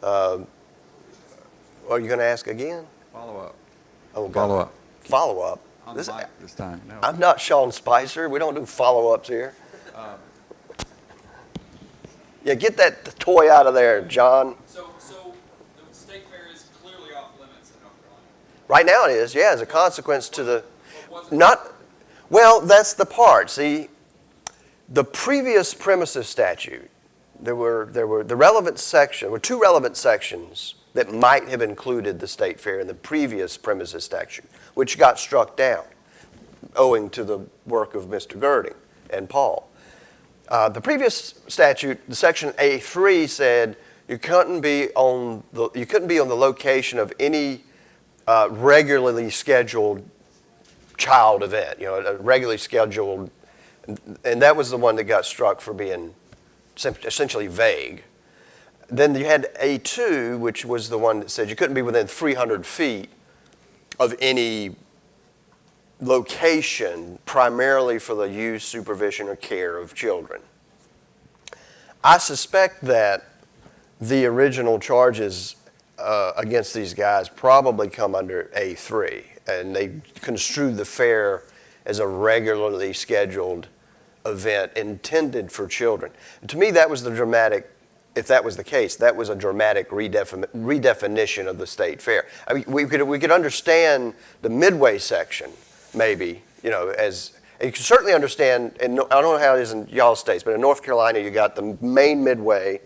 Are you going to ask again? Follow up. Oh, God. Follow up. Follow up. On the mic this time. No. I'm not Sean Spicer. We don't do follow-ups here. Yeah, get that toy out of there, John. So the state fair is clearly off limits in North Carolina. Right now it is, yeah, as a consequence to the, But not, well, that's the part. See, the previous premises statute, there were the relevant section, there were two relevant sections that might have included the state fair in the previous premises statute, which got struck down owing to the work of Mr. Girding and Paul. The previous statute, the section A3 said you couldn't be on the location of any regularly scheduled child event, a regularly scheduled, and that was the one that got struck for being essentially vague. Then you had A2, which was the one that said you couldn't be within 300 feet of any location primarily for the use, supervision, or care of children. I suspect that the original charges against these guys probably come under A3, and they construed the fair as a regularly scheduled event intended for children. And to me, that was the dramatic, if that was the case, that was a dramatic redefinition of the state fair. I mean, we could understand the midway section, maybe, as you can certainly understand, and I don't know how it is in y'all states, but in North Carolina, you got the main midway,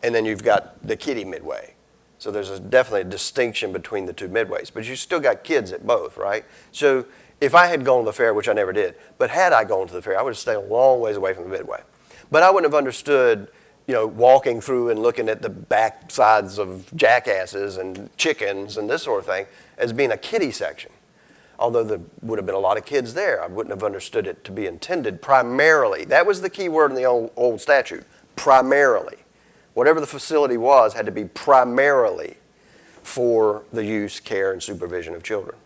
and then you've got the kiddie midway. So there's definitely a distinction between the two midways, but you still got kids at both, right? So if I had gone to the fair, which I never did, but had I gone to the fair, I would have stayed a long ways away from the midway. But I wouldn't have understood, walking through and looking at the back sides of jackasses and chickens and this sort of thing as being a kiddie section. Although there would have been a lot of kids there, I wouldn't have understood it to be intended primarily. That was the key word in the old statute, primarily. Whatever the facility was had to be primarily for the use, care, and supervision of children.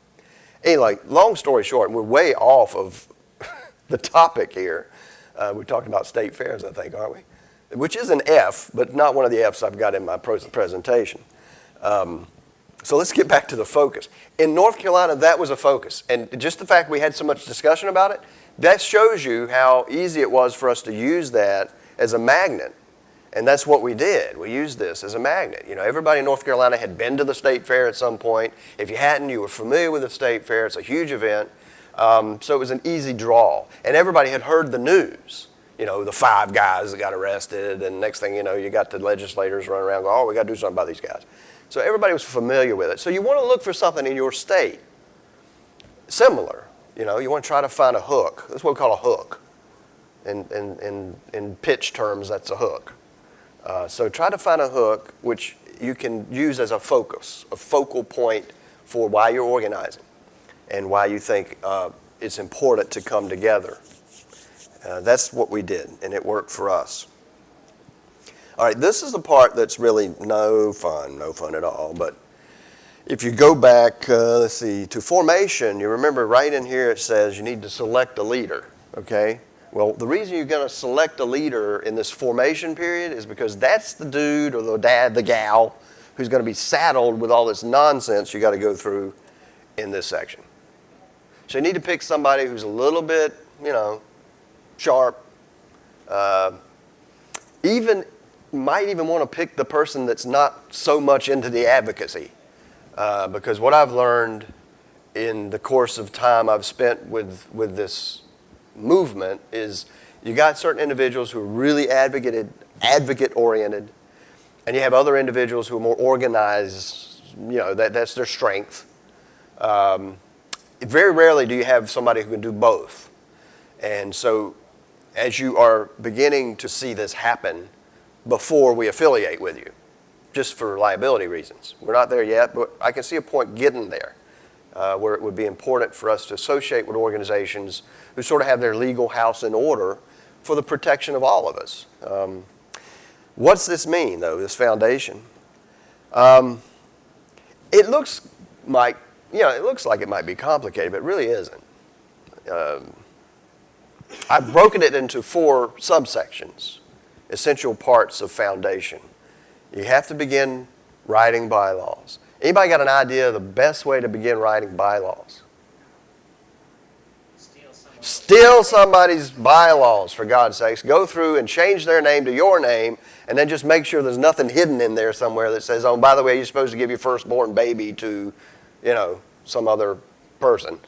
Anyway, long story short, we're way off of the topic here. We're talking about state fairs, I think, aren't we? Which is an F, but not one of the Fs I've got in my presentation. So let's get back to the focus. In North Carolina, that was a focus. And just the fact we had so much discussion about it, that shows you how easy it was for us to use that as a magnet. And that's what we did. We used this as a magnet. Everybody in North Carolina had been to the state fair at some point. If you hadn't, you were familiar with the state fair. It's a huge event. So it was an easy draw. And everybody had heard the news. The 5 guys that got arrested, and next thing you know, you got the legislators running around going, we got to do something about these guys. So everybody was familiar with it. So you want to look for something in your state similar. You want to try to find a hook. That's what we call a hook. In pitch terms, that's a hook. So try to find a hook which you can use as a focus, a focal point for why you're organizing and why you think it's important to come together. That's what we did, and it worked for us. All right, this is the part that's really no fun at all. But if you go back, to formation, you remember right in here it says you need to select a leader, okay? Well, the reason you're going to select a leader in this formation period is because that's the dude or the gal who's going to be saddled with all this nonsense you got to go through in this section. So you need to pick somebody who's a little bit, sharp. Might even want to pick the person that's not so much into the advocacy. Because what I've learned in the course of time I've spent with this movement is you got certain individuals who are really advocate-oriented, and you have other individuals who are more organized, that's their strength. Very rarely do you have somebody who can do both. And so as you are beginning to see this happen before we affiliate with you, just for liability reasons. We're not there yet, but I can see a point getting there where it would be important for us to associate with organizations who sort of have their legal house in order for the protection of all of us. What's this mean, though, this foundation? It looks like it might be complicated, but it really isn't. I've broken it into 4 subsections, essential parts of foundation. You have to begin Writing bylaws. Anybody got an idea of the best way to begin writing bylaws? Steal somebody's bylaws, for God's sakes. Go through and change their name to your name, and then just make sure there's nothing hidden in there somewhere that says, oh, by the way, you're supposed to give your firstborn baby to, some other person.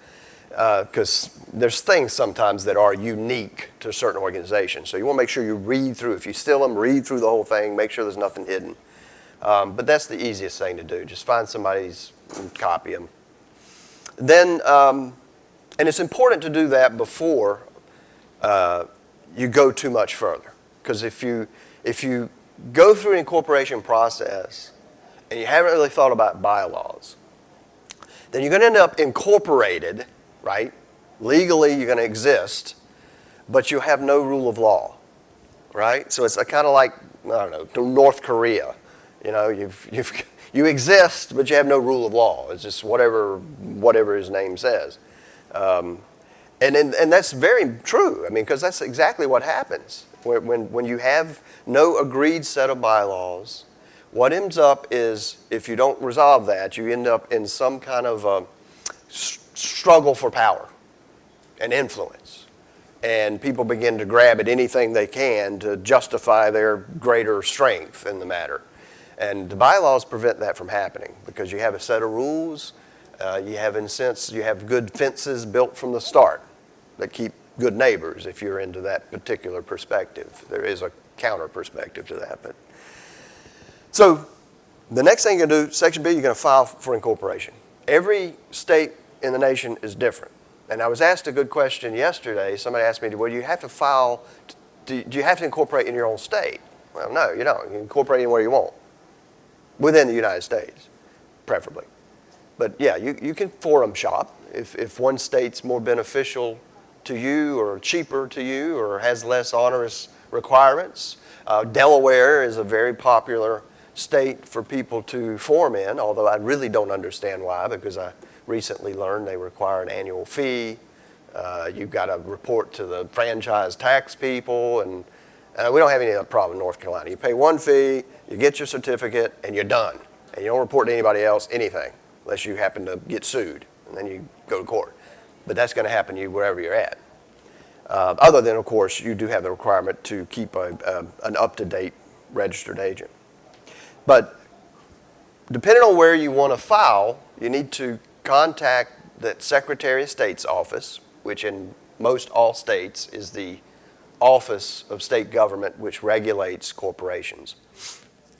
Because there's things sometimes that are unique to certain organizations. So you want to make sure you read through. If you steal them, read through the whole thing. Make sure there's nothing hidden. But that's the easiest thing to do. Just find somebody's and copy them. Then, and it's important to do that before you go too much further. Because if you go through an incorporation process and you haven't really thought about bylaws, then you're going to end up incorporated, right? Legally, you're going to exist, but you have no rule of law, right? So it's kind of like, I don't know, North Korea. You exist, but you have no rule of law. It's just whatever his name says. And that's very true. I mean, because that's exactly what happens. When you have no agreed set of bylaws, what ends up is, if you don't resolve that, you end up in some kind of struggle for power and influence. And people begin to grab at anything they can to justify their greater strength in the matter. And the bylaws prevent that from happening because you have a set of rules. You have good fences built from the start that keep good neighbors if you're into that particular perspective. There is a counter perspective to that. So the next thing you're going to do, Section B, you're going to file for incorporation. Every state in the nation is different. And I was asked a good question yesterday. Somebody asked me, well, do you have to file, do you have to incorporate in your own state? Well, no, you don't. You can incorporate anywhere you want within the United States, preferably. But yeah, you can forum shop if one state's more beneficial to you or cheaper to you or has less onerous requirements. Delaware is a very popular state for people to form in, although I really don't understand why, because I recently learned they require an annual fee. You've got to report to the franchise tax people, and we don't have any of that problem in North Carolina. You pay one fee, you get your certificate, and you're done. And you don't report to anybody else anything, unless you happen to get sued, and then you go to court. But that's going to happen to you wherever you're at. Other than, of course, you do have the requirement to keep an up-to-date registered agent. But depending on where you want to file, you need to contact the Secretary of State's office, which in most all states is the Office of State Government, which regulates corporations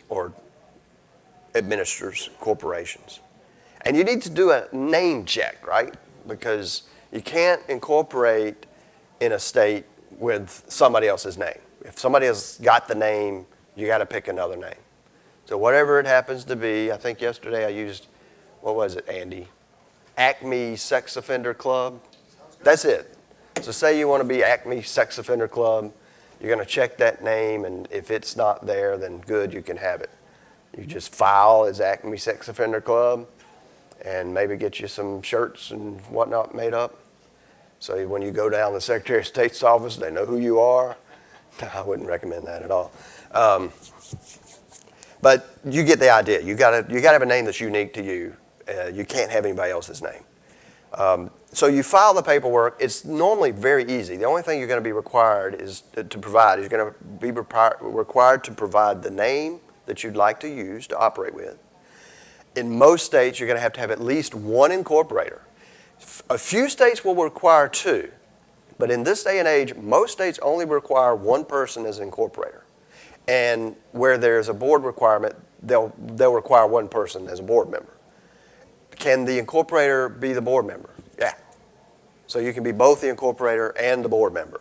or administers corporations. And you need to do a name check, right? Because you can't incorporate in a state with somebody else's name. If somebody has got the name, you got to pick another name. So whatever it happens to be, I think yesterday I used, what was it, Andy? Acme Sex Offender Club. That's it. So say you want to be Acme Sex Offender Club, you're going to check that name, and if it's not there, then good, you can have it. You just file as Acme Sex Offender Club, and maybe get you some shirts and whatnot made up. So when you go down to the Secretary of State's office, they know who you are. I wouldn't recommend that at all. But you get the idea. You got to have a name that's unique to you. You can't have anybody else's name. So you file the paperwork. It's normally very easy. The only thing you're going to be required is you're going to be required to provide the name that you'd like to use to operate with. In most states, you're going to have at least one incorporator. A few states will require two, but in this day and age, most states only require one person as an incorporator. And where there's a board requirement, they'll require one person as a board member. Can the incorporator be the board member? Yeah. So you can be both the incorporator and the board member,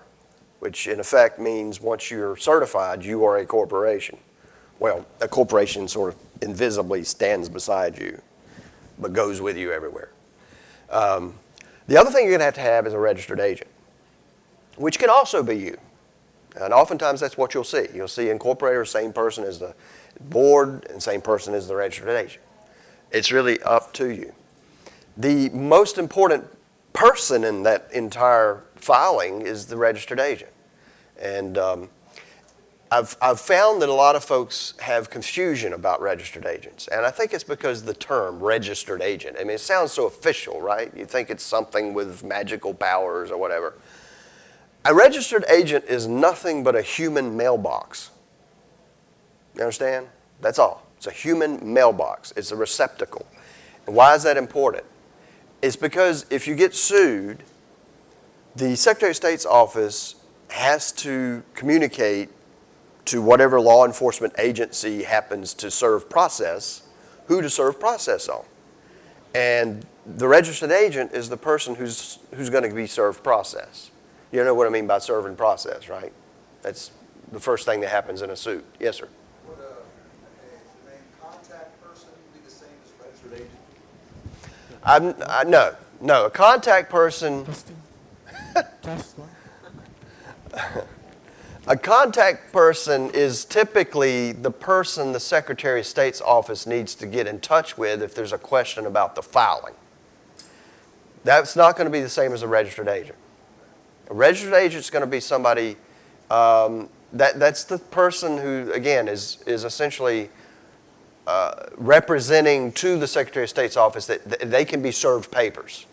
which in effect means once you're certified, you are a corporation. Well, a corporation sort of invisibly stands beside you, but goes with you everywhere. The other thing you're going to have is a registered agent, which can also be you. And oftentimes that's what you'll see. You'll see incorporator, same person as the board, and same person as the registered agent. It's really up to you. The most important person in that entire filing is the registered agent. And I've found that a lot of folks have confusion about registered agents, and I think it's because the term registered agent, I mean, it sounds so official, right? You think it's something with magical powers or whatever. A registered agent is nothing but a human mailbox. You understand? That's all. It's a human mailbox. It's a receptacle. And why is that important? It's because if you get sued, the Secretary of State's office has to communicate to whatever law enforcement agency happens to serve process, who to serve process on. And the registered agent is the person who's going to be served process. You know what I mean by serving process, right? That's the first thing that happens in a suit. Yes, sir. Would the name contact person be the same as registered agent? No. A contact person. A contact person is typically the person the Secretary of State's office needs to get in touch with if there's a question about the filing. That's not going to be the same as a registered agent. A registered agent is going to be somebody, that's the person who, again, is essentially representing to the Secretary of State's office that they can be served papers.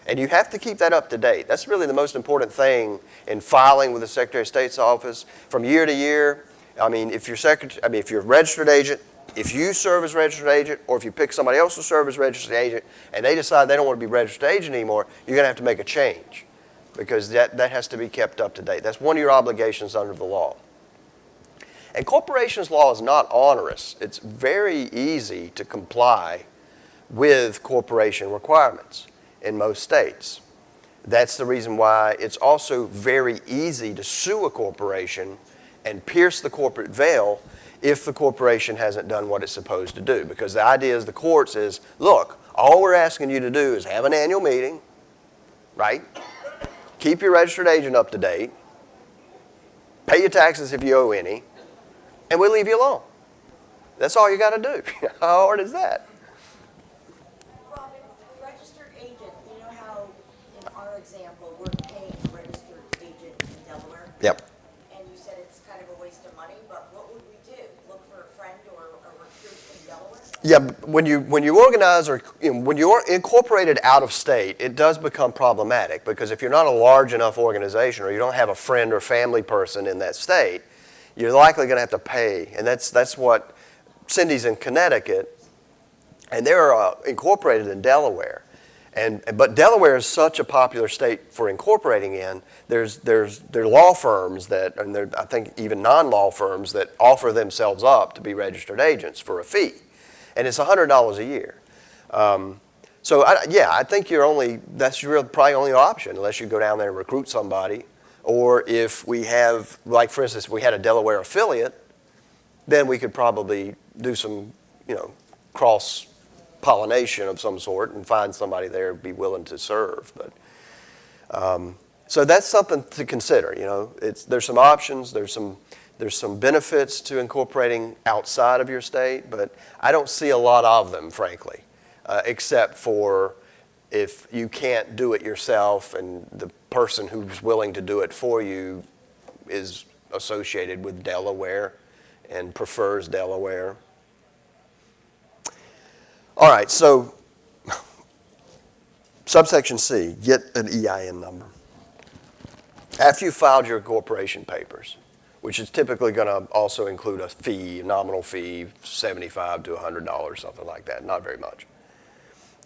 And you have to keep that up to date. That's really the most important thing in filing with the Secretary of State's office from year to year. I mean, if you're a registered agent, if you serve as registered agent, or if you pick somebody else to serve as registered agent, and they decide they don't want to be registered agent anymore, you're going to have to make a change because that has to be kept up to date. That's one of your obligations under the law. And corporations law is not onerous. It's very easy to comply with corporation requirements in most states. That's the reason why it's also very easy to sue a corporation and pierce the corporate veil if the corporation hasn't done what it's supposed to do. Because the idea is the courts is, look, all we're asking you to do is have an annual meeting, right? Keep your registered agent up to date, pay your taxes if you owe any, and we'll leave you alone. That's all you got to do. How hard is that? Registered agent, you know how in our example, we're paying a registered agent in Delaware? Yep. And you said it's kind of a waste of money, but what would we do? Look for a friend or a recruit in Delaware? Yeah, when you organize or when you're incorporated out of state, it does become problematic because if you're not a large enough organization or you don't have a friend or family person in that state, you're likely going to have to pay. And that's what Cindy's in Connecticut, and they're incorporated in Delaware. But Delaware is such a popular state for incorporating in. There are law firms and I think even non-law firms that offer themselves up to be registered agents for a fee, and it's $100 a year. I think that's your probably only option unless you go down there and recruit somebody, or if we have, like for instance, we had a Delaware affiliate, then we could probably do some, cross-pollination of some sort and find somebody there who'd be willing to serve. But so that's something to consider. There's some options. There's some benefits to incorporating outside of your state, but I don't see a lot of them, frankly, except for if you can't do it yourself and the person who's willing to do it for you is associated with Delaware and prefers Delaware. All right, so subsection C, get an EIN number. After you've filed your incorporation papers, which is typically going to also include a fee, a nominal fee, $75 to $100, something like that, not very much.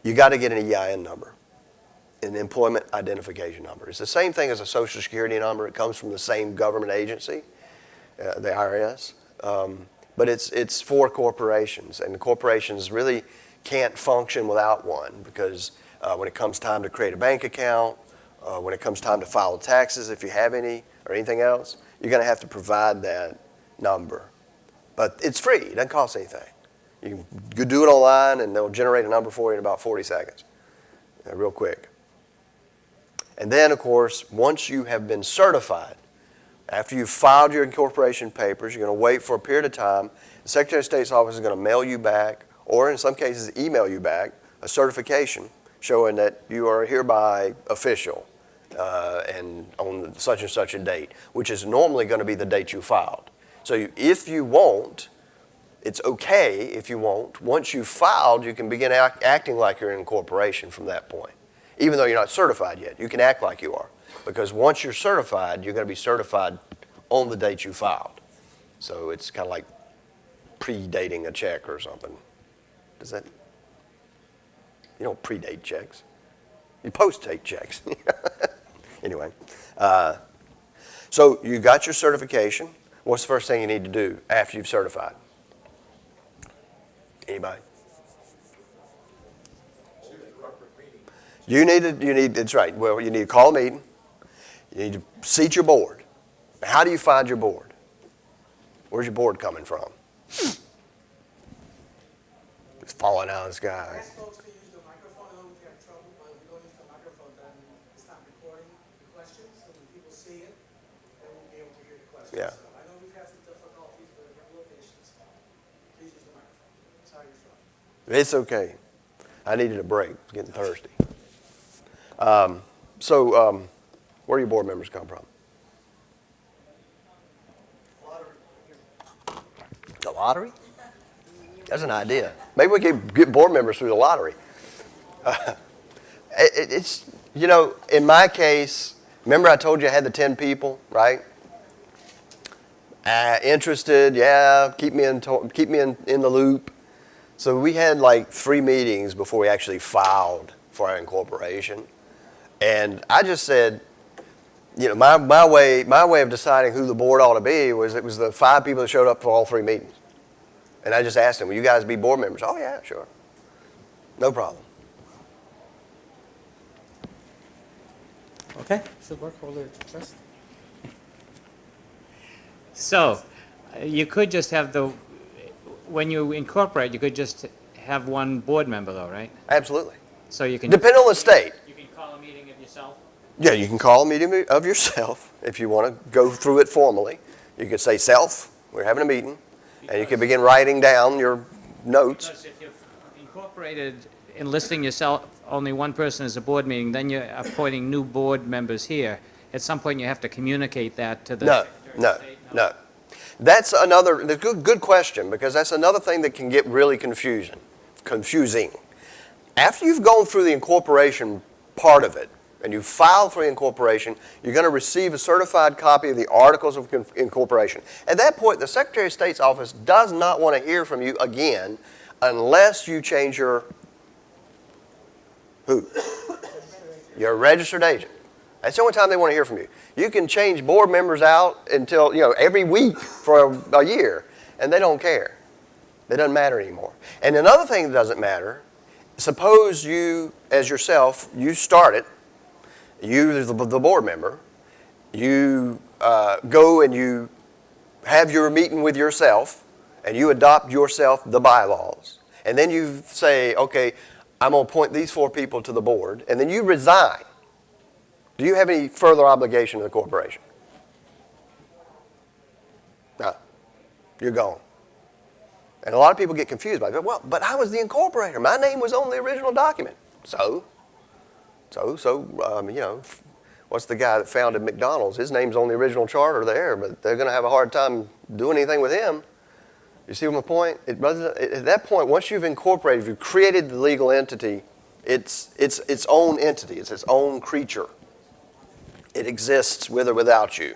You got to get an EIN number, an employment identification number. It's the same thing as a Social Security number. It comes from the same government agency, the IRS, but it's for corporations, and corporations really can't function without one because when it comes time to create a bank account, when it comes time to file taxes, if you have any, or anything else, you're going to have to provide that number. But it's free. It doesn't cost anything. You can do it online, and they'll generate a number for you in about 40 seconds, real quick. And then, of course, once you have been certified, after you've filed your incorporation papers, you're going to wait for a period of time. The Secretary of State's office is going to mail you back, or in some cases email you back, a certification showing that you are hereby official and on such and such a date, which is normally going to be the date you filed. So if you won't, it's okay if you won't. Once you've filed, you can begin acting like you're an incorporation from that point. Even though you're not certified yet, you can act like you are. Because once you're certified, you're going to be certified on the date you filed. So it's kind of like predating a check or something. Does that? You don't predate checks. You post-date checks. Anyway, so you got your certification. What's the first thing you need to do after you've certified? Anybody? You need, that's right. Well, you need to call a meeting. You need to seat your board. How do you find your board? Where's your board coming from? It's falling out of the sky. Ask folks to use the microphone. I know we have trouble, but if we don't use the microphone, then it's not recording the questions. So when people see it, they won't be able to hear the questions. Yeah. So I know we've had some difficulties, but we have a little patience. Please use the microphone. Sorry you're struggling. It's okay. I needed a break. It's getting thirsty. Where do your board members come from? The lottery? That's an idea. Maybe we could get board members through the lottery. It's, you know, in my case, remember I told you I had the 10 people, right? Interested, yeah, keep me in the loop. So we had like 3 meetings before we actually filed for our incorporation. And I just said, you know, my way of deciding who the board ought to be was it was the 5 people that showed up for all 3 meetings. And I just asked them, will you guys be board members? Oh, yeah, sure. No problem. Okay, should work for the trust. So, you could just have when you incorporate, you could just have one board member though, right? Absolutely. So you can. Depending on the state. You can call a meeting of yourself? Yeah, you can call a meeting of yourself if you want to go through it formally. You could say, self, we're having a meeting. And you can begin writing down your notes. Because if you've incorporated enlisting yourself, only one person is a board meeting, then you're appointing new board members here. At some point, you have to communicate that to the Secretary of State. No. That's another good question, because that's another thing that can get really confusing. After you've gone through the incorporation part of it, and you file for the incorporation, you're going to receive a certified copy of the Articles of Incorporation. At that point, the Secretary of State's office does not want to hear from you again unless you change your who? Your registered agent. That's the only time they want to hear from you. You can change board members out until, you know, every week for a year, and they don't care. It doesn't matter anymore. And another thing that doesn't matter, suppose you, as yourself, you start it, you, the board member, you go and you have your meeting with yourself, and you adopt yourself the bylaws. And then you say, okay, I'm going to appoint these 4 people to the board, and then you resign. Do you have any further obligation to the corporation? No. You're gone. And a lot of people get confused by it. Well, but I was the incorporator. My name was on the original document. So, you know, what's the guy that founded McDonald's? His name's on the original charter there, but they're going to have a hard time doing anything with him. You see my point? At that point, once you've incorporated, if you've created the legal entity, it's its own entity. It's its own creature. It exists with or without you.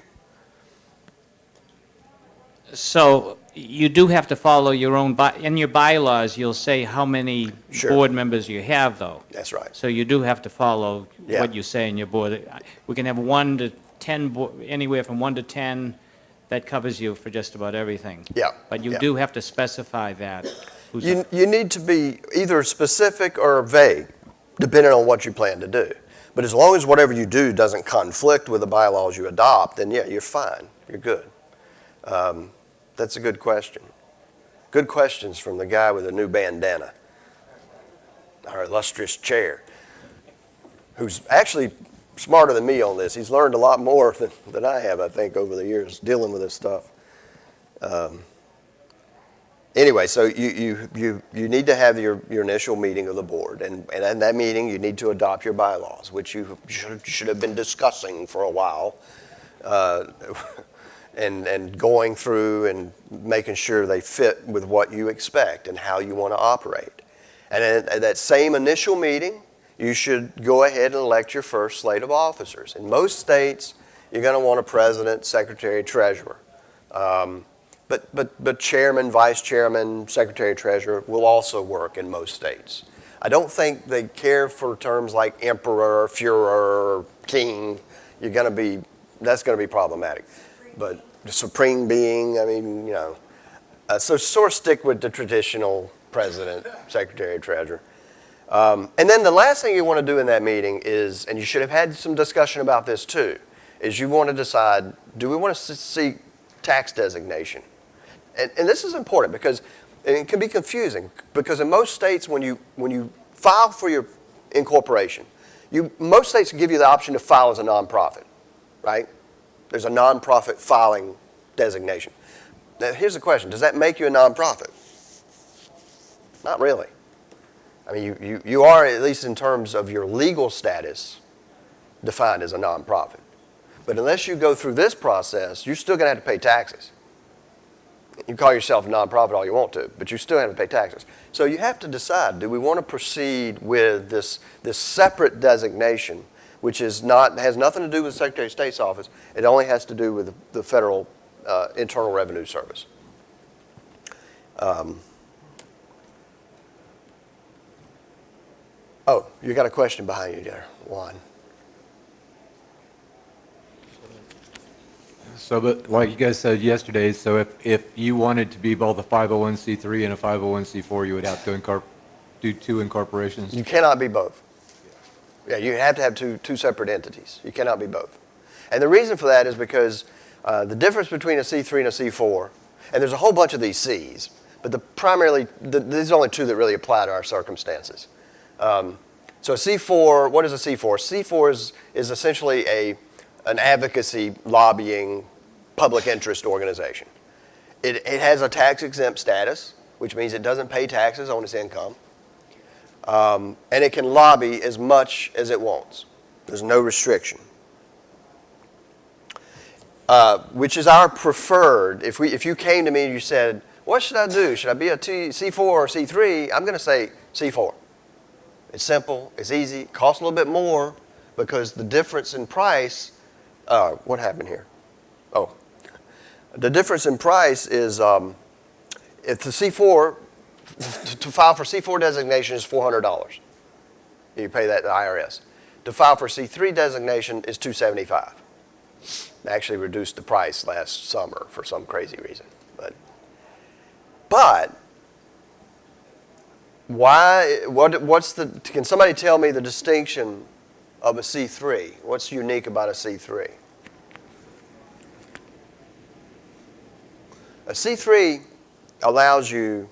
So you do have to follow your own, in your bylaws, you'll say how many Sure. board members you have, though. That's right. So you do have to follow Yeah. what you say in your board. We can have 1 to 10, anywhere from 1 to 10, that covers you for just about everything. Yeah. But you Yeah. do have to specify that. You need to be either specific or vague, depending on what you plan to do. But as long as whatever you do doesn't conflict with the bylaws you adopt, then yeah, you're fine. You're good. That's a good question. Good questions from the guy with the new bandana, our illustrious chair, who's actually smarter than me on this. He's learned a lot more than I have, I think, over the years dealing with this stuff. Anyway, so you need to have your initial meeting of the board, and in that meeting you need to adopt your bylaws, which you should have been discussing for a while. and going through and making sure they fit with what you expect and how you want to operate. And at that same initial meeting, you should go ahead and elect your first slate of officers. In most states, you're going to want a president, secretary, treasurer. But chairman, vice chairman, secretary, treasurer will also work in most states. I don't think they care for terms like emperor, Führer, king. That's going to be problematic. But the supreme being, I mean, so sort of stick with the traditional president, secretary, treasurer. And then the last thing you want to do in that meeting is, and you should have had some discussion about this too, is you want to decide, do we want to seek tax designation? And this is important because it can be confusing, because in most states when you file for your incorporation, most states give you the option to file as a nonprofit, right? There's a nonprofit filing designation. Now here's the question, does that make you a nonprofit? Not really. I mean, you are, at least in terms of your legal status, defined as a nonprofit. But unless you go through this process, you're still going to have to pay taxes. You call yourself a nonprofit all you want to, but you still have to pay taxes. So you have to decide, do we want to proceed with this separate designation, which has nothing to do with the Secretary of State's office. It only has to do with the Federal Internal Revenue Service. Oh, you got a question behind you there, Juan. So, but like you guys said yesterday, so if you wanted to be both a 501c3 and a 501c4, you would have to do two incorporations? You cannot be both. Yeah, you have to have two separate entities. You cannot be both. And the reason for that is because the difference between a C3 and a C4, and there's a whole bunch of these Cs, but these are only two that really apply to our circumstances. So a C4, what is a C4? C4 is essentially an advocacy, lobbying, public interest organization. It has a tax-exempt status, which means it doesn't pay taxes on its income. And it can lobby as much as it wants. There's no restriction. Which is our preferred. If you came to me and you said, what should I do? Should I be a C4 or C3? I'm going to say C4. It's simple, it's easy, it costs a little bit more because the difference in price, what happened here? Oh, the difference in price is if the C4, to file for C4 designation is $400. You pay that to the IRS. To file for C3 designation is $275. They actually reduced the price last summer for some crazy reason. But why? Can somebody tell me the distinction of a C3? What's unique about a C3? A C3 allows you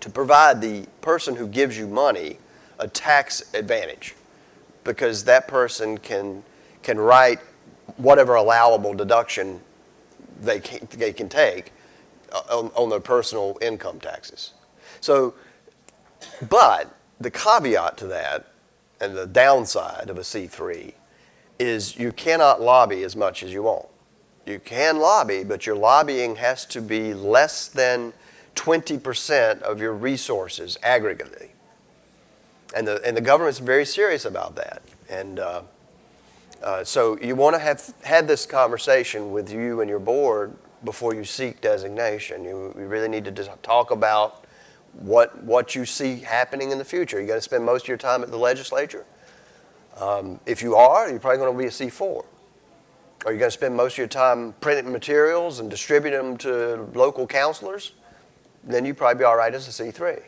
to provide the person who gives you money a tax advantage because that person can write whatever allowable deduction they can take on their personal income taxes. So, but the caveat to that and the downside of a C3 is you cannot lobby as much as you want. You can lobby, but your lobbying has to be less than 20% of your resources aggregately. And the government's very serious about that. And so you want to have had this conversation with you and your board before you seek designation. You really need to just talk about what you see happening in the future. You're going to spend most of your time at the legislature. If you are, you're probably going to be a C4. Are you going to spend most of your time printing materials and distributing them to local counselors? Then you'd probably be all right as a C3.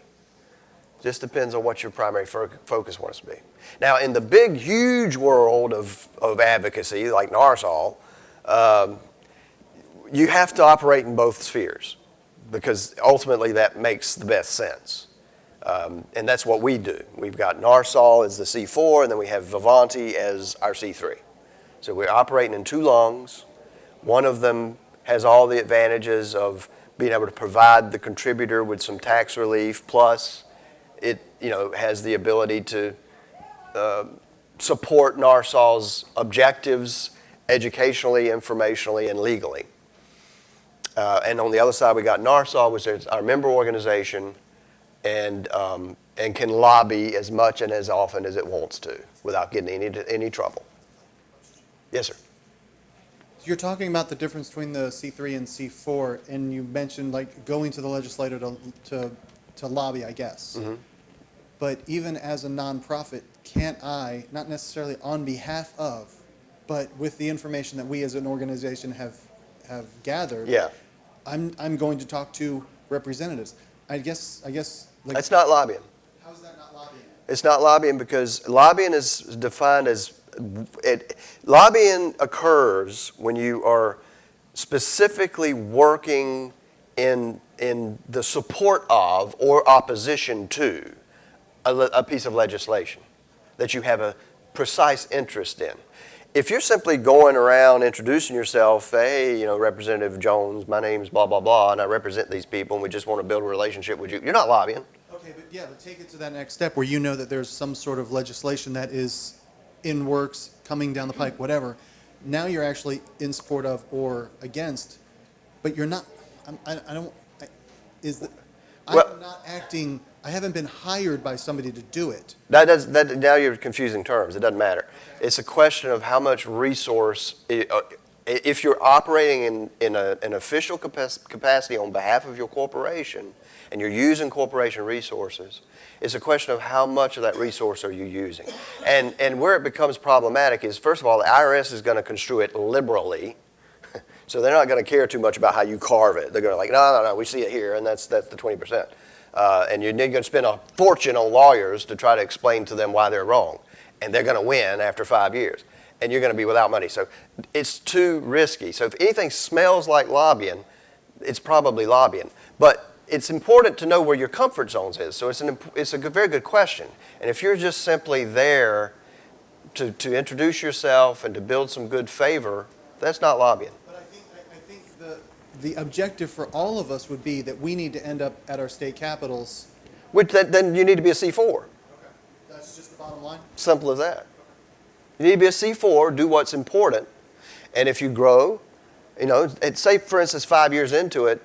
Just depends on what your primary focus wants to be. Now, in the big, huge world of advocacy, like RSOL, you have to operate in both spheres because ultimately that makes the best sense. And that's what we do. We've got RSOL as the C4, and then we have Vivanti as our C3. So we're operating in two lungs. One of them has all the advantages of being able to provide the contributor with some tax relief, plus it has the ability to support NARSOL's objectives educationally, informationally, and legally. And on the other side, we got RSOL, which is our member organization, and can lobby as much and as often as it wants to without getting any trouble. Yes, sir. You're talking about the difference between the C3 and C4, and you mentioned like going to the legislator to lobby, I guess. Mm-hmm. But even as a nonprofit, can't I, not necessarily on behalf of, but with the information that we as an organization have gathered, Yeah. I'm going to talk to representatives. I guess like, That's not lobbying. how's that not lobbying? It's not lobbying because lobbying is defined as lobbying occurs when you are specifically working in the support of or opposition to a piece of legislation that you have a precise interest in. If you're simply going around introducing yourself, hey, Representative Jones, my name's blah, blah, blah, and I represent these people, and we just want to build a relationship with you, you're not lobbying. Okay, but take it to that next step where you know that there's some sort of legislation that is in works, coming down the pike, whatever. Now you're actually in support of or against, but you're not. I'm Well- not acting. I haven't been hired by somebody to do it. Now you're confusing terms. It doesn't matter. It's a question of how much resource, if you're operating in an official capacity on behalf of your corporation and you're using corporation resources, it's a question of how much of that resource are you using. And where it becomes problematic is, first of all, the IRS is going to construe it liberally. So they're not going to care too much about how you carve it. They're going to like, no, we see it here, and that's the 20%. And you're going to spend a fortune on lawyers to try to explain to them why they're wrong. And they're going to win after 5 years. And you're going to be without money. So it's too risky. So if anything smells like lobbying, it's probably lobbying. But it's important to know where your comfort zones is. So it's a very good question. And if you're just simply there to introduce yourself and to build some good favor, that's not lobbying. But I think the objective for all of us would be that we need to end up at our state capitals. Then you need to be a C4. Okay. That's just the bottom line? Simple as that. You need to be a C4, do what's important, and if you grow, say for instance 5 years into it,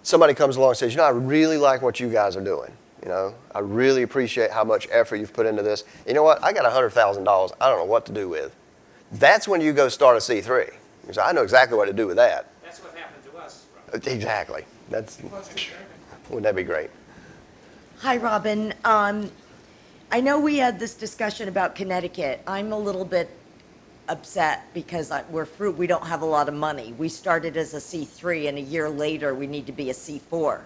somebody comes along and says, I really like what you guys are doing. I really appreciate how much effort you've put into this. You know what? I got $100,000. I don't know what to do with. That's when you go start a C3. You say, I know exactly what to do with that. That's what happened to us. Exactly. Wouldn't that be great? Hi, Robin. I know we had this discussion about Connecticut. I'm a little bit upset because we don't have a lot of money. We started as a C3, and a year later, we need to be a C4.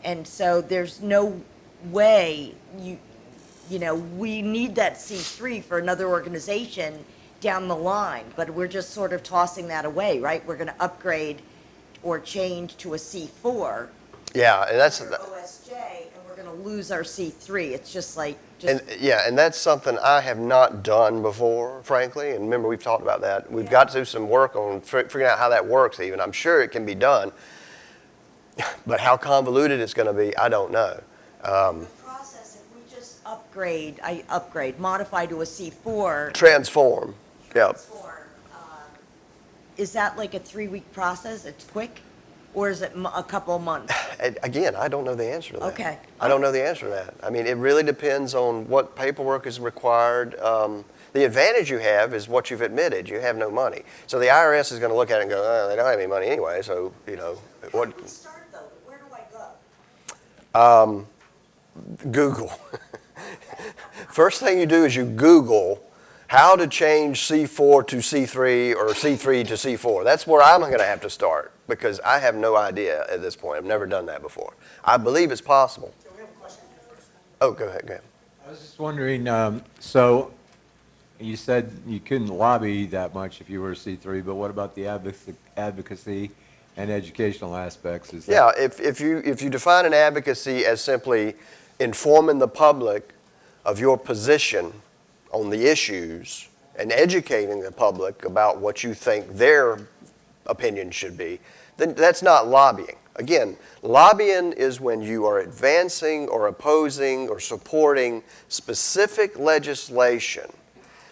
And so there's no way we need that C3 for another organization down the line, but we're just sort of tossing that away, right? We're going to upgrade or change to a C4. Yeah, and that's... or OSJ, and we're going to lose our C3. It's just like... And that's something I have not done before, frankly. And remember, we've talked about that. We've got to do some work on figuring out how that works even. I'm sure it can be done. But how convoluted it's going to be, I don't know. The process, if we just modify to a C4... Transform, yeah. Is that like a 3-week process? It's quick? Or is it a couple of months? Again, I don't know the answer to that. Okay. I don't know the answer to that. I mean, it really depends on what paperwork is required. The advantage you have is what you've admitted. You have no money. So the IRS is going to look at it and go, oh, they don't have any money anyway, so, what... How do we start, though? Where do I go? Google. First thing you do is you Google how to change C4 to C3 or C3 to C4. That's where I'm going to have to start because I have no idea at this point. I've never done that before. I believe it's possible. So we have a question here first. Oh, go ahead. I was just wondering, so you said you couldn't lobby that much if you were a C3, but what about the advocacy and educational aspects? Is that... Yeah, if you define an advocacy as simply informing the public of your position on the issues and educating the public about what you think their opinion should be, then that's not lobbying. Again, lobbying is when you are advancing or opposing or supporting specific legislation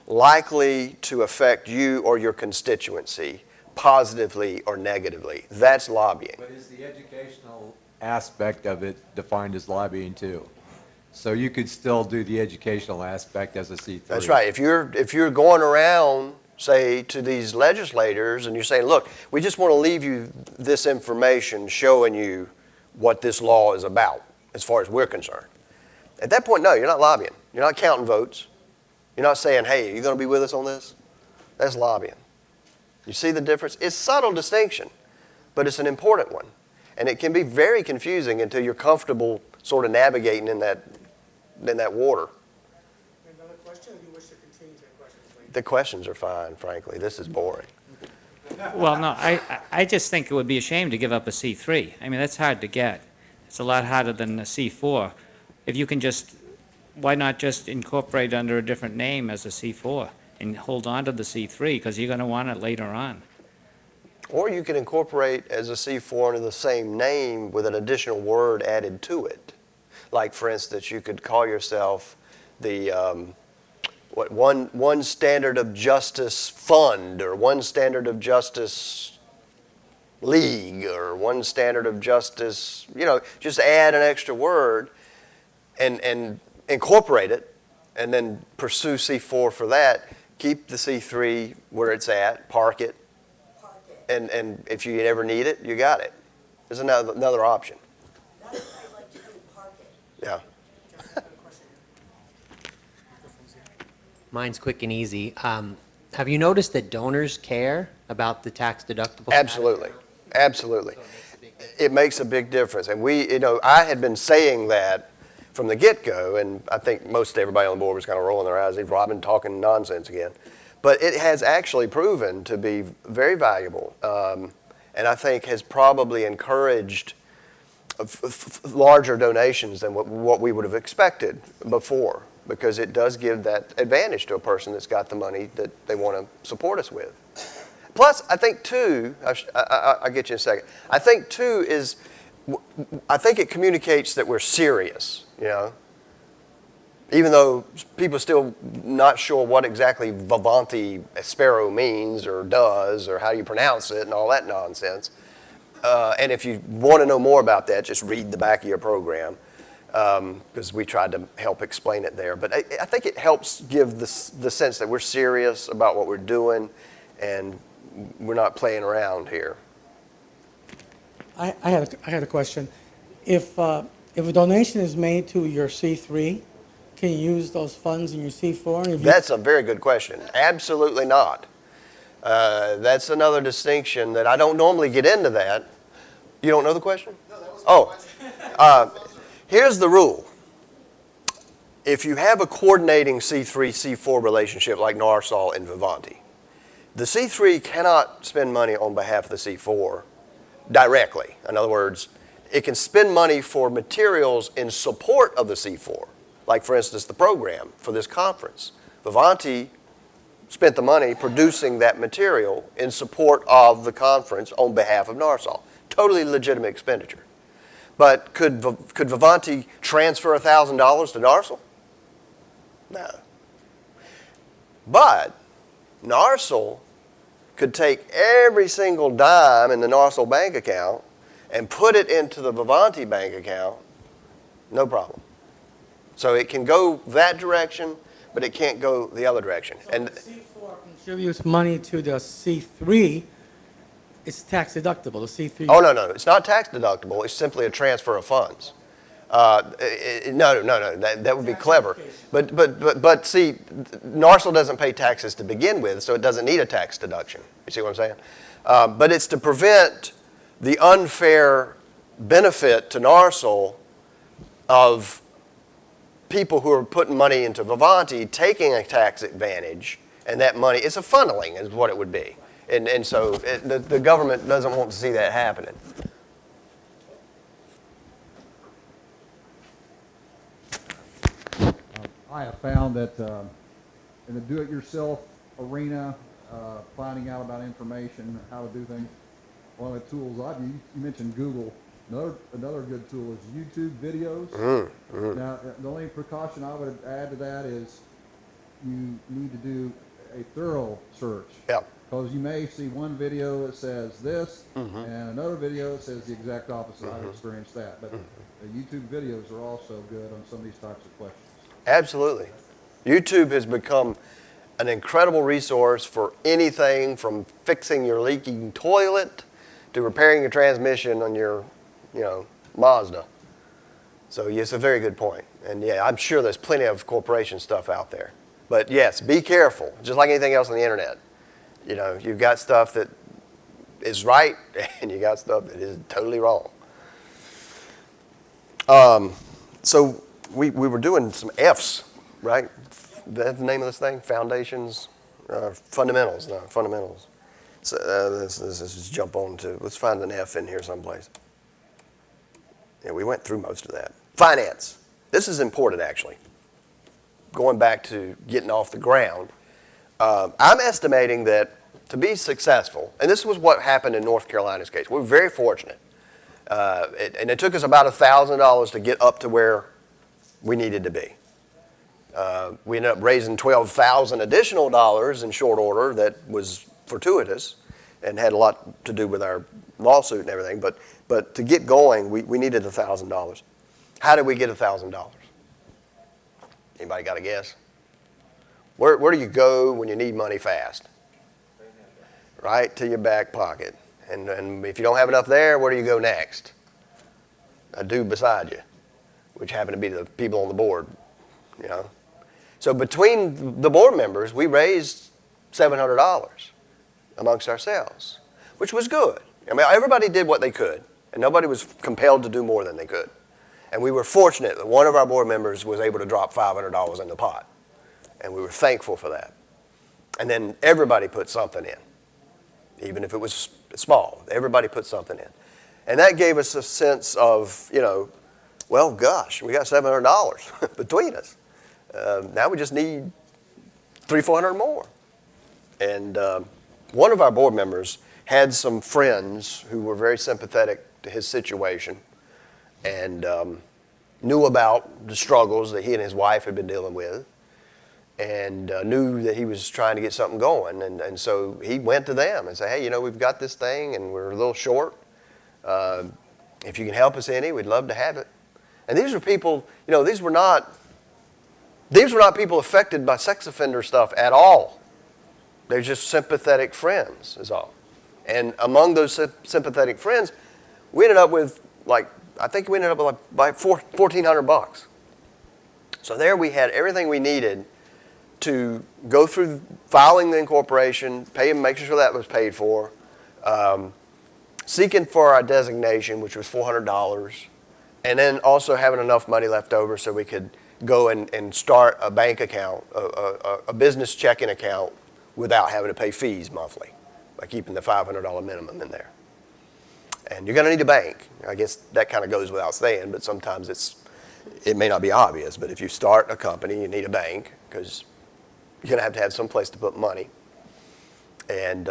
likely to affect you or your constituency positively or negatively. That's lobbying. But is the educational aspect of it defined as lobbying too? So you could still do the educational aspect as a C3? That's right. If you're going around, say, to these legislators and you're saying, look, we just want to leave you this information showing you what this law is about as far as we're concerned. At that point, no, you're not lobbying. You're not counting votes. You're not saying, hey, are you going to be with us on this? That's lobbying. You see the difference? It's a subtle distinction, but it's an important one. And it can be very confusing until you're comfortable sort of navigating in that water. Another question, or do you wish to continue to have questions later? The questions are fine, frankly. This is boring. Well, no, I just think it would be a shame to give up a C3. I mean, that's hard to get. It's a lot harder than a C4. If you can just, why not just incorporate under a different name as a C4 and hold on to the C3, because you're going to want it later on. Or you can incorporate as a C4 under the same name with an additional word added to it. Like, for instance, you could call yourself the one standard of justice fund, or one standard of justice league, or one standard of justice, just add an extra word and incorporate it, and then pursue C4 for that. Keep the C3 where it's at, park it, and if you ever need it, you got it. There's another option. That's what I like to do, park it. Yeah. Mine's quick and easy. Have you noticed that donors care about the tax deductible status? Absolutely. Absolutely. It makes a big difference. And I had been saying that from the get-go, and I think most everybody on the board was kind of rolling their eyes. Robin talking nonsense again. But it has actually proven to be very valuable, and I think has probably encouraged larger donations than what we would have expected before, because it does give that advantage to a person that's got the money that they want to support us with. Plus, I think, too, I'll get you in a second. I think, too, I think it communicates that we're serious, Even though people are still not sure what exactly Vivanti Sparrow means or does, or how you pronounce it and all that nonsense. And if you want to know more about that, just read the back of your program, because we tried to help explain it there. But I think it helps give the sense that we're serious about what we're doing, and we're not playing around here. I had a question. If a donation is made to your C3, can you use those funds in your C4? And if you- That's a very good question. Absolutely not. That's another distinction that I don't normally get into that. You don't know the question? No, that was my question. Here's the rule. If you have a coordinating C3, C4 relationship like RSOL and Vivanti, the C3 cannot spend money on behalf of the C4 directly. In other words, it can spend money for materials in support of the C4. Like, for instance, the program for this conference. Vivanti spent the money producing that material in support of the conference on behalf of RSOL. Totally legitimate expenditure. But could Vivanti transfer $1,000 to RSOL? No. But RSOL could take every single dime in the RSOL bank account and put it into the Vivanti bank account, no problem. So it can go that direction, but it can't go the other direction. So And if the C4 contributes money to the C3, it's tax deductible. The C3. oh, no, it's not tax deductible. It's simply a transfer of funds. No, that would be clever. But see, RSOL doesn't pay taxes to begin with, so it doesn't need a tax deduction. You see what I'm saying? But it's to prevent the unfair benefit to RSOL of people who are putting money into Vivanti taking a tax advantage, and that money, it's a funneling is what it would be. And so the government doesn't want to see that happening. I have found that in the do-it-yourself arena, finding out about information, how to do things, one of the tools I've used, you mentioned Google. Another good tool is YouTube videos. Now, the only precaution I would add to that is you need to do a thorough search. Yep. Because you may see one video that says this, and another video that says the exact opposite. I've experienced that. But the YouTube videos are also good on some of these types of questions. Absolutely. YouTube has become an incredible resource for anything from fixing your leaking toilet to repairing your transmission on your, Mazda. So yes, a very good point. And yeah, I'm sure there's plenty of corporation stuff out there. But yes, be careful, just like anything else on the internet. You've got stuff that is right and you got stuff that is totally wrong. So we were doing some F's, right? That's the name of this thing? Foundations, fundamentals. No, fundamentals. So let's just jump on to, let's find an F in here someplace. Yeah, we went through most of that. Finance. This is important, actually. Going back to getting off the ground. I'm estimating that to be successful, and this was what happened in North Carolina's case. We were very fortunate. And it took us about $1,000 to get up to where we needed to be. We ended up raising $12,000 additional dollars in short order that was fortuitous and had a lot to do with our lawsuit and everything. But to get going, we needed $1,000. How did we get $1,000? Anybody got a guess? Where do you go when you need money fast? Right to your back pocket. And if you don't have enough there, where do you go next? A dude beside you, which happen to be the people on the board, So between the board members, we raised $700 amongst ourselves, which was good. I mean, everybody did what they could, and nobody was compelled to do more than they could. And we were fortunate that one of our board members was able to drop $500 in the pot, and we were thankful for that. And then everybody put something in, even if it was small. Everybody put something in. And that gave us a sense of, well, gosh, we got $700 between us. Now we just need $300-400 more. And one of our board members had some friends who were very sympathetic to his situation and knew about the struggles that he and his wife had been dealing with and knew that he was trying to get something going. And so he went to them and said, hey, we've got this thing and we're a little short. If you can help us any, we'd love to have it. And these were people, these were not people affected by sex offender stuff at all. They're just sympathetic friends is all. And among those sympathetic friends, we ended up with $1,400. So there we had everything we needed to go through filing the incorporation, making sure that was paid for, seeking for our designation, which was $400, and then also having enough money left over so we could go and start a bank account, a business checking account without having to pay fees monthly by keeping the $500 minimum in there. And you're going to need a bank. I guess that kind of goes without saying, but sometimes it may not be obvious. But if you start a company, you need a bank because you're going to have some place to put money. And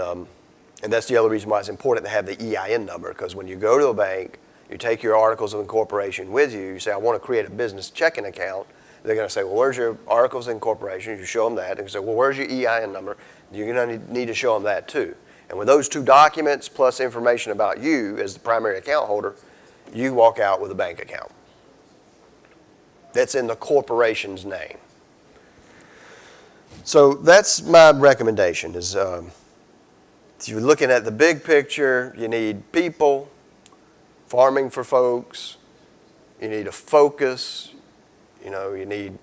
that's the other reason why it's important to have the EIN number, because when you go to a bank, you take your articles of incorporation with you, you say, I want to create a business checking account. They're going to say, well, where's your articles of incorporation? You show them that. And you say, well, where's your EIN number? You're going to need to show them that too. And with those two documents plus information about you as the primary account holder, you walk out with a bank account. That's in the corporation's name. So that's my recommendation is if you're looking at the big picture, you need people, farming for folks, you need a focus, you need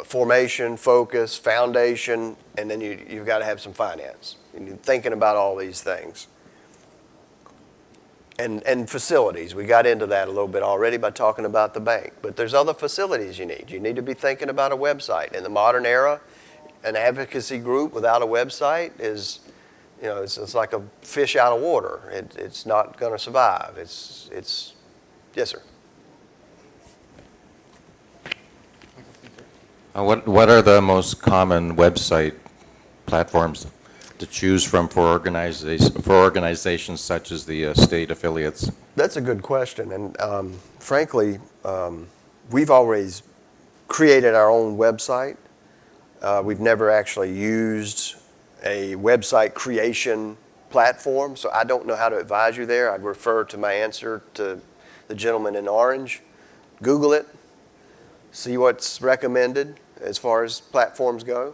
formation, focus, foundation, and then you've got to have some finance. You're thinking about all these things. And facilities. We got into that a little bit already by talking about the bank. But there's other facilities you need. You need to be thinking about a website. In the modern era, an advocacy group without a website is, it's like a fish out of water. It's not going to survive. Yes, sir. What are the most common website platforms to choose from for organizations such as the state affiliates? That's a good question, and frankly, we've always created our own website. We've never actually used a website creation platform, so I don't know how to advise you there. I'd refer to my answer to the gentleman in orange. Google it, see what's recommended as far as platforms go.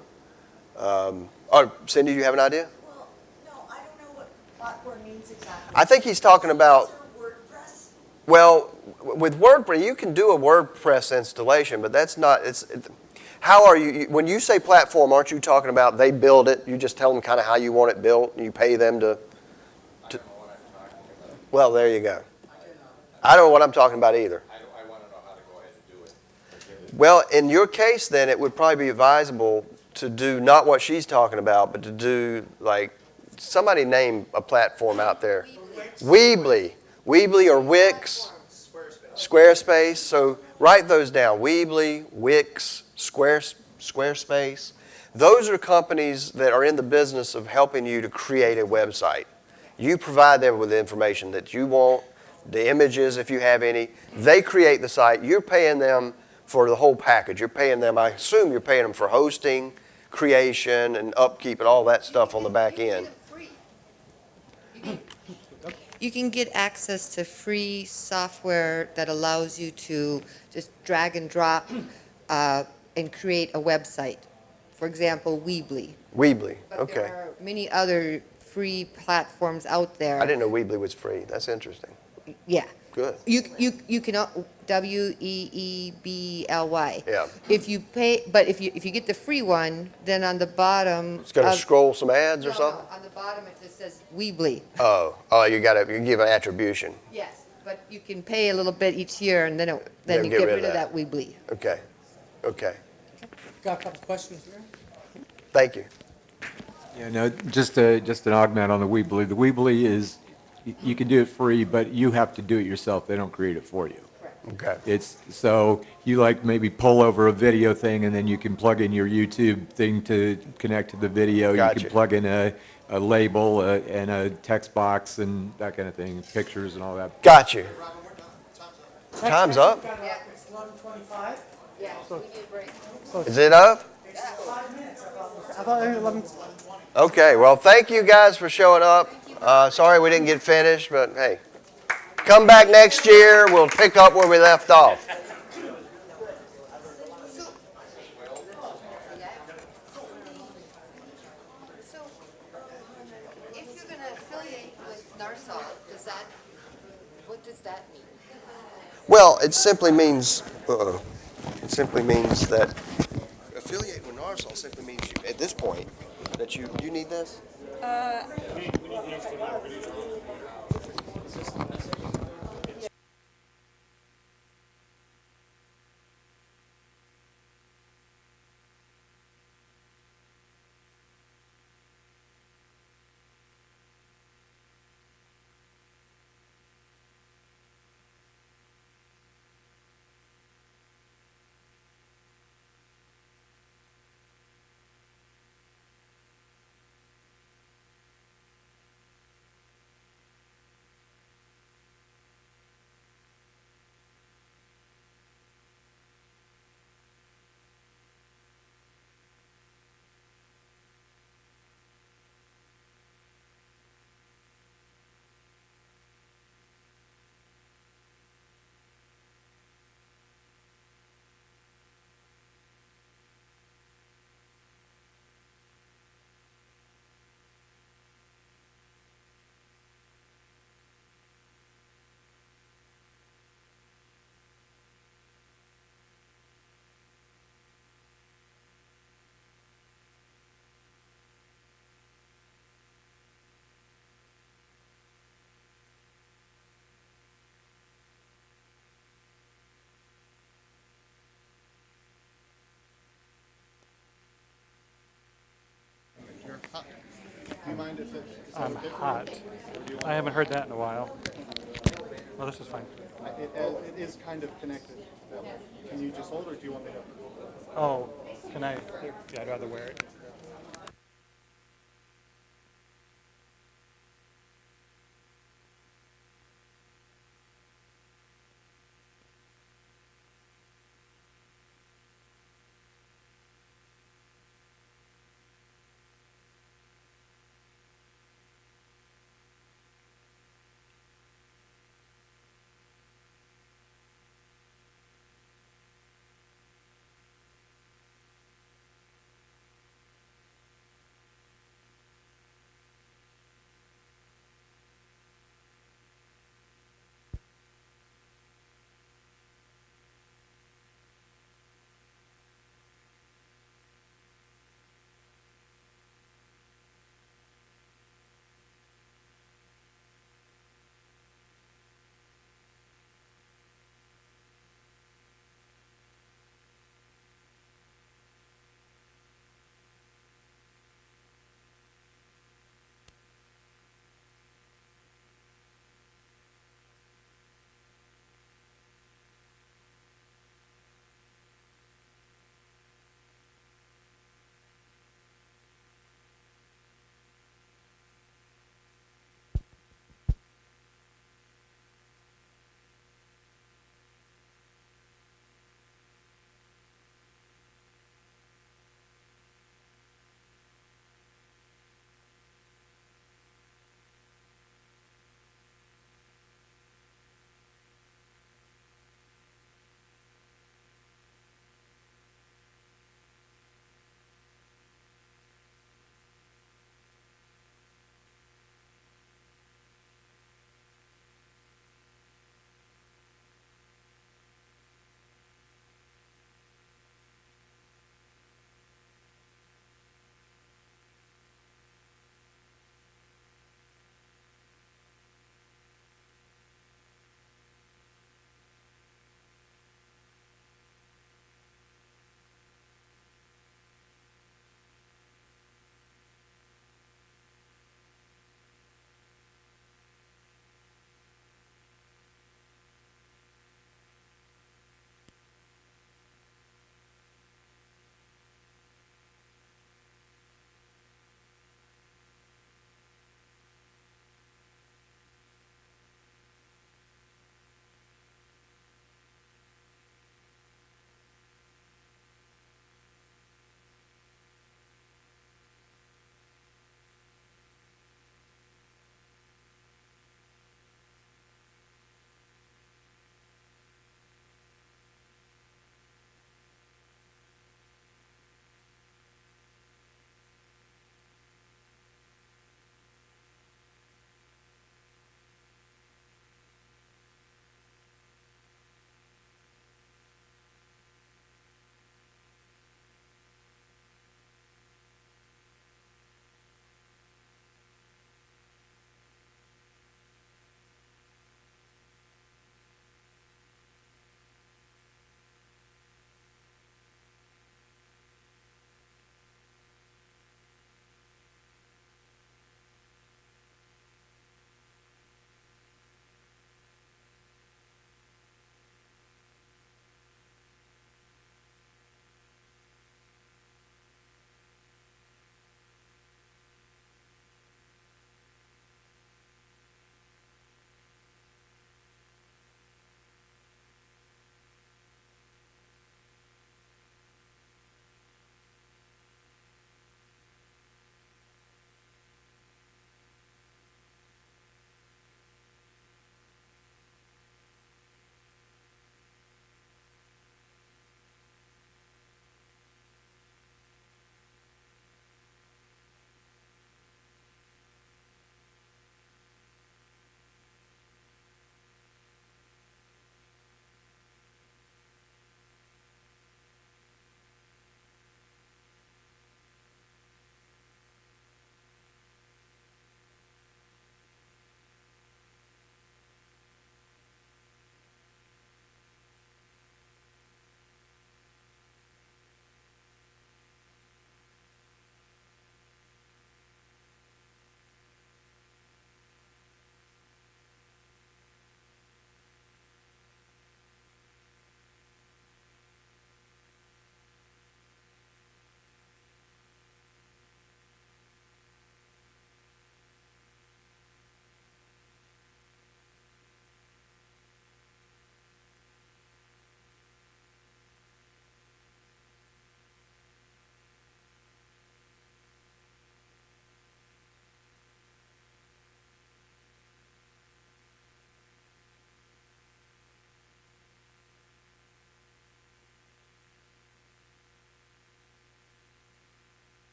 Cindy, do you have an idea? Well, no, I don't know what platform means exactly. I think he's talking about, WordPress? well, with WordPress, you can do a WordPress installation, but that's not, how are you, when you say platform, aren't you talking about they build it, you just tell them kind of how you want it built, and you pay them to, well, there you go. I don't know what I'm talking about either. I want to know how to go ahead and do it. Well, in your case, then, it would probably be advisable to do not what she's talking about, but to do, like, somebody name a platform out there. Weebly. Weebly or Wix. Squarespace. So write those down. Weebly, Wix, Squarespace. Those are companies that are in the business of helping you to create a website. You provide them with the information that you want, the images if you have any. They create the site. You're paying them for the whole package. You're paying them, I assume you're paying them for hosting, creation, and upkeep and all that stuff on the back end. You can get access to free software that allows you to just drag and drop and create a website. For example, Weebly. Weebly, But okay. there are many other free platforms out there. I didn't know Weebly was free. That's interesting. Yeah. Good. You can, Weebly. Yeah. If you pay, but if you get the free one, then on the bottom. It's going to of- scroll some ads or No, something? no, on the bottom it just says Weebly. Oh, you give an attribution. Yes, but you can pay a little bit each year and then Then you get rid of that Weebly. Okay, okay. Got a couple questions here. Thank you. Yeah, no, just an augment on the Weebly. The Weebly is, you can do it free, but you have to do it yourself. They don't create it for you. Okay. It's, so you like maybe pull over a video thing and then you can plug in your YouTube thing to connect to the video. You Gotcha. can plug in a label and a text box and that kind of thing, pictures and all that. Got you. Time's up? It's 11:25. Yeah, we need a break. Is it up? 5 minutes. I thought 11. Okay, well, thank you guys for showing up. Sorry we didn't get finished, but hey, come back next year. We'll pick up where we left off. So, if you're going to affiliate with RSOL, what does that mean? Well, it simply means, that affiliate with RSOL simply means at this point that you need this? Do you mind if it's I'm hot. I haven't heard that in a while. Well, this is fine. It is kind of connected. Can you just hold, or do you want me to? Oh, can I? Yeah, I'd rather wear it.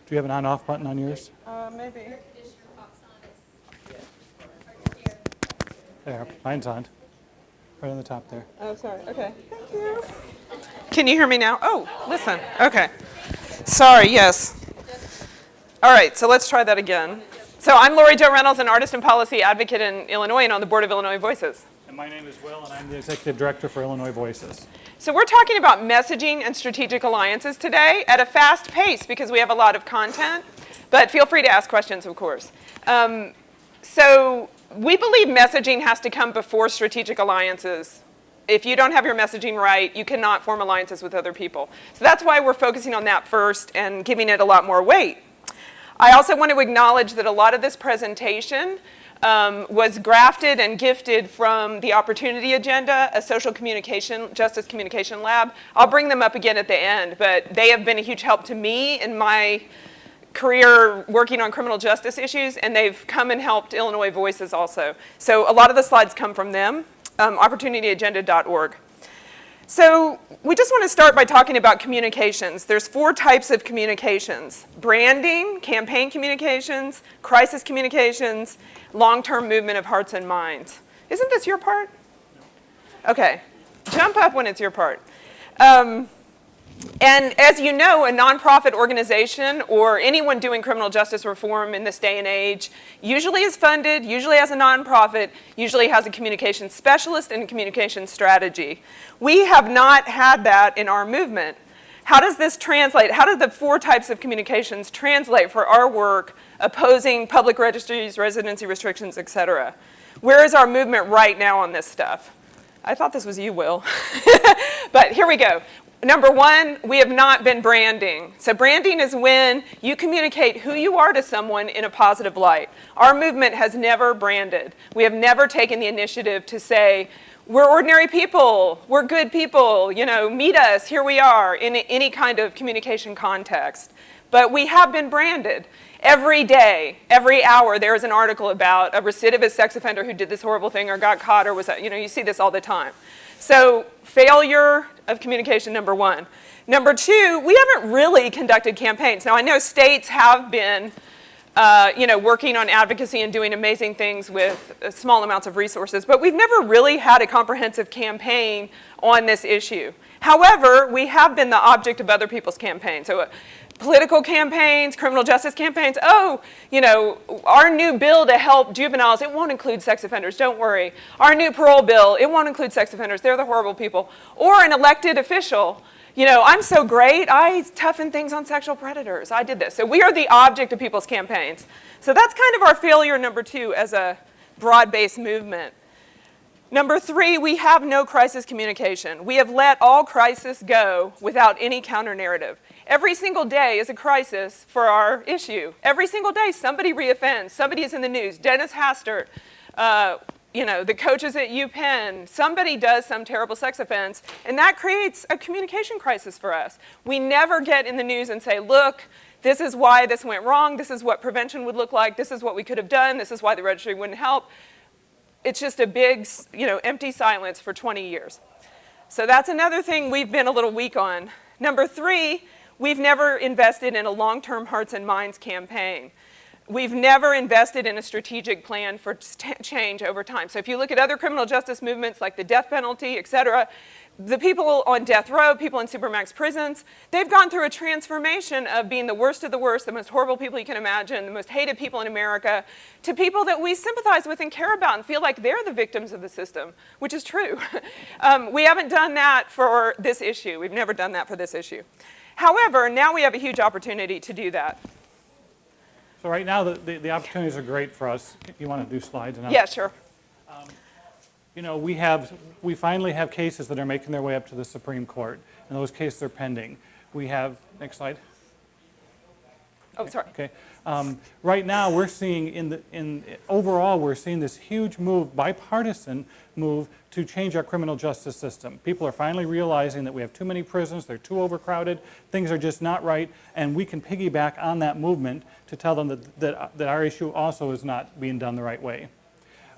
Do you have an on-off button on yours? Maybe. There, mine's on. Right on the top there. Oh, sorry. Okay. Thank you. Can you hear me now? Oh, listen. Okay. Sorry, yes. All right, so let's try that again. So I'm Lori Jo Reynolds, an artist and policy advocate in Illinois and on the board of Illinois Voices. And my name is Will, and I'm the executive director for Illinois Voices. So we're talking about messaging and strategic alliances today at a fast pace because we have a lot of content, but feel free to ask questions, of course. So we believe messaging has to come before strategic alliances. If you don't have your messaging right, you cannot form alliances with other people. So that's why we're focusing on that first and giving it a lot more weight. I also want to acknowledge that a lot of this presentation was grafted and gifted from the Opportunity Agenda, a social communication, justice communication lab. I'll bring them up again at the end, but they have been a huge help to me in my career working on criminal justice issues, and they've come and helped Illinois Voices also. So a lot of the slides come from them, opportunityagenda.org. So we just want to start by talking about communications. There's 4 types of communications: branding, campaign communications, crisis communications, long-term movement of hearts and minds. Isn't this your part? Okay, jump up when it's your part. And as you know, a nonprofit organization or anyone doing criminal justice reform in this day and age usually is funded, usually has a nonprofit, usually has a communications specialist and a communications strategy. We have not had that in our movement. How does this translate? How do the 4 types of communications translate for our work opposing public registries, residency restrictions, et cetera? Where is our movement right now on this stuff? I thought this was you, Will. But here we go. Number 1, we have not been branding. So branding is when you communicate who you are to someone in a positive light. Our movement has never branded. We have never taken the initiative to say, we're ordinary people, we're good people, you know, meet us, here we are, in any kind of communication context. But we have been branded. Every day, every hour, there is an article about a recidivist sex offender who did this horrible thing or got caught or was, you know, you see this all the time. So failure of communication, number 1. Number 2, we haven't really conducted campaigns. Now I know states have been working on advocacy and doing amazing things with small amounts of resources, but we've never really had a comprehensive campaign on this issue. However, we have been the object of other people's campaigns. So political campaigns, criminal justice campaigns, our new bill to help juveniles, it won't include sex offenders, don't worry. Our new parole bill, it won't include sex offenders, they're the horrible people. Or an elected official, I'm so great, I toughen things on sexual predators, I did this. So we are the object of people's campaigns. So that's kind of our failure, number 2, as a broad-based movement. Number 3, we have no crisis communication. We have let all crisis go without any counter-narrative. Every single day is a crisis for our issue. Every single day somebody reoffends, somebody is in the news. Dennis Hastert, the coaches at UPenn, somebody does some terrible sex offense, and that creates a communication crisis for us. We never get in the news and say, look, this is why this went wrong, this is what prevention would look like, this is what we could have done, this is why the registry wouldn't help. It's just a big, empty silence for 20 years. So that's another thing we've been a little weak on. Number 3, we've never invested in a long-term hearts and minds campaign. We've never invested in a strategic plan for change over time. So if you look at other criminal justice movements like the death penalty, et cetera, the people on death row, people in supermax prisons, they've gone through a transformation of being the worst of the worst, the most horrible people you can imagine, the most hated people in America, to people that we sympathize with and care about and feel like they're the victims of the system, which is true. We haven't done that for this issue. We've never done that for this issue. However, now we have a huge opportunity to do that. So right now, the opportunities are great for us. You want to do slides? Yeah, sure. We finally have cases that are making their way up to the Supreme Court, and those cases are pending. We have, next slide. Oh, sorry. Okay. Right now, we're seeing overall, we're seeing this huge move, bipartisan move, to change our criminal justice system. People are finally realizing that we have too many prisons, they're too overcrowded, things are just not right, and we can piggyback on that movement to tell them that our issue also is not being done the right way.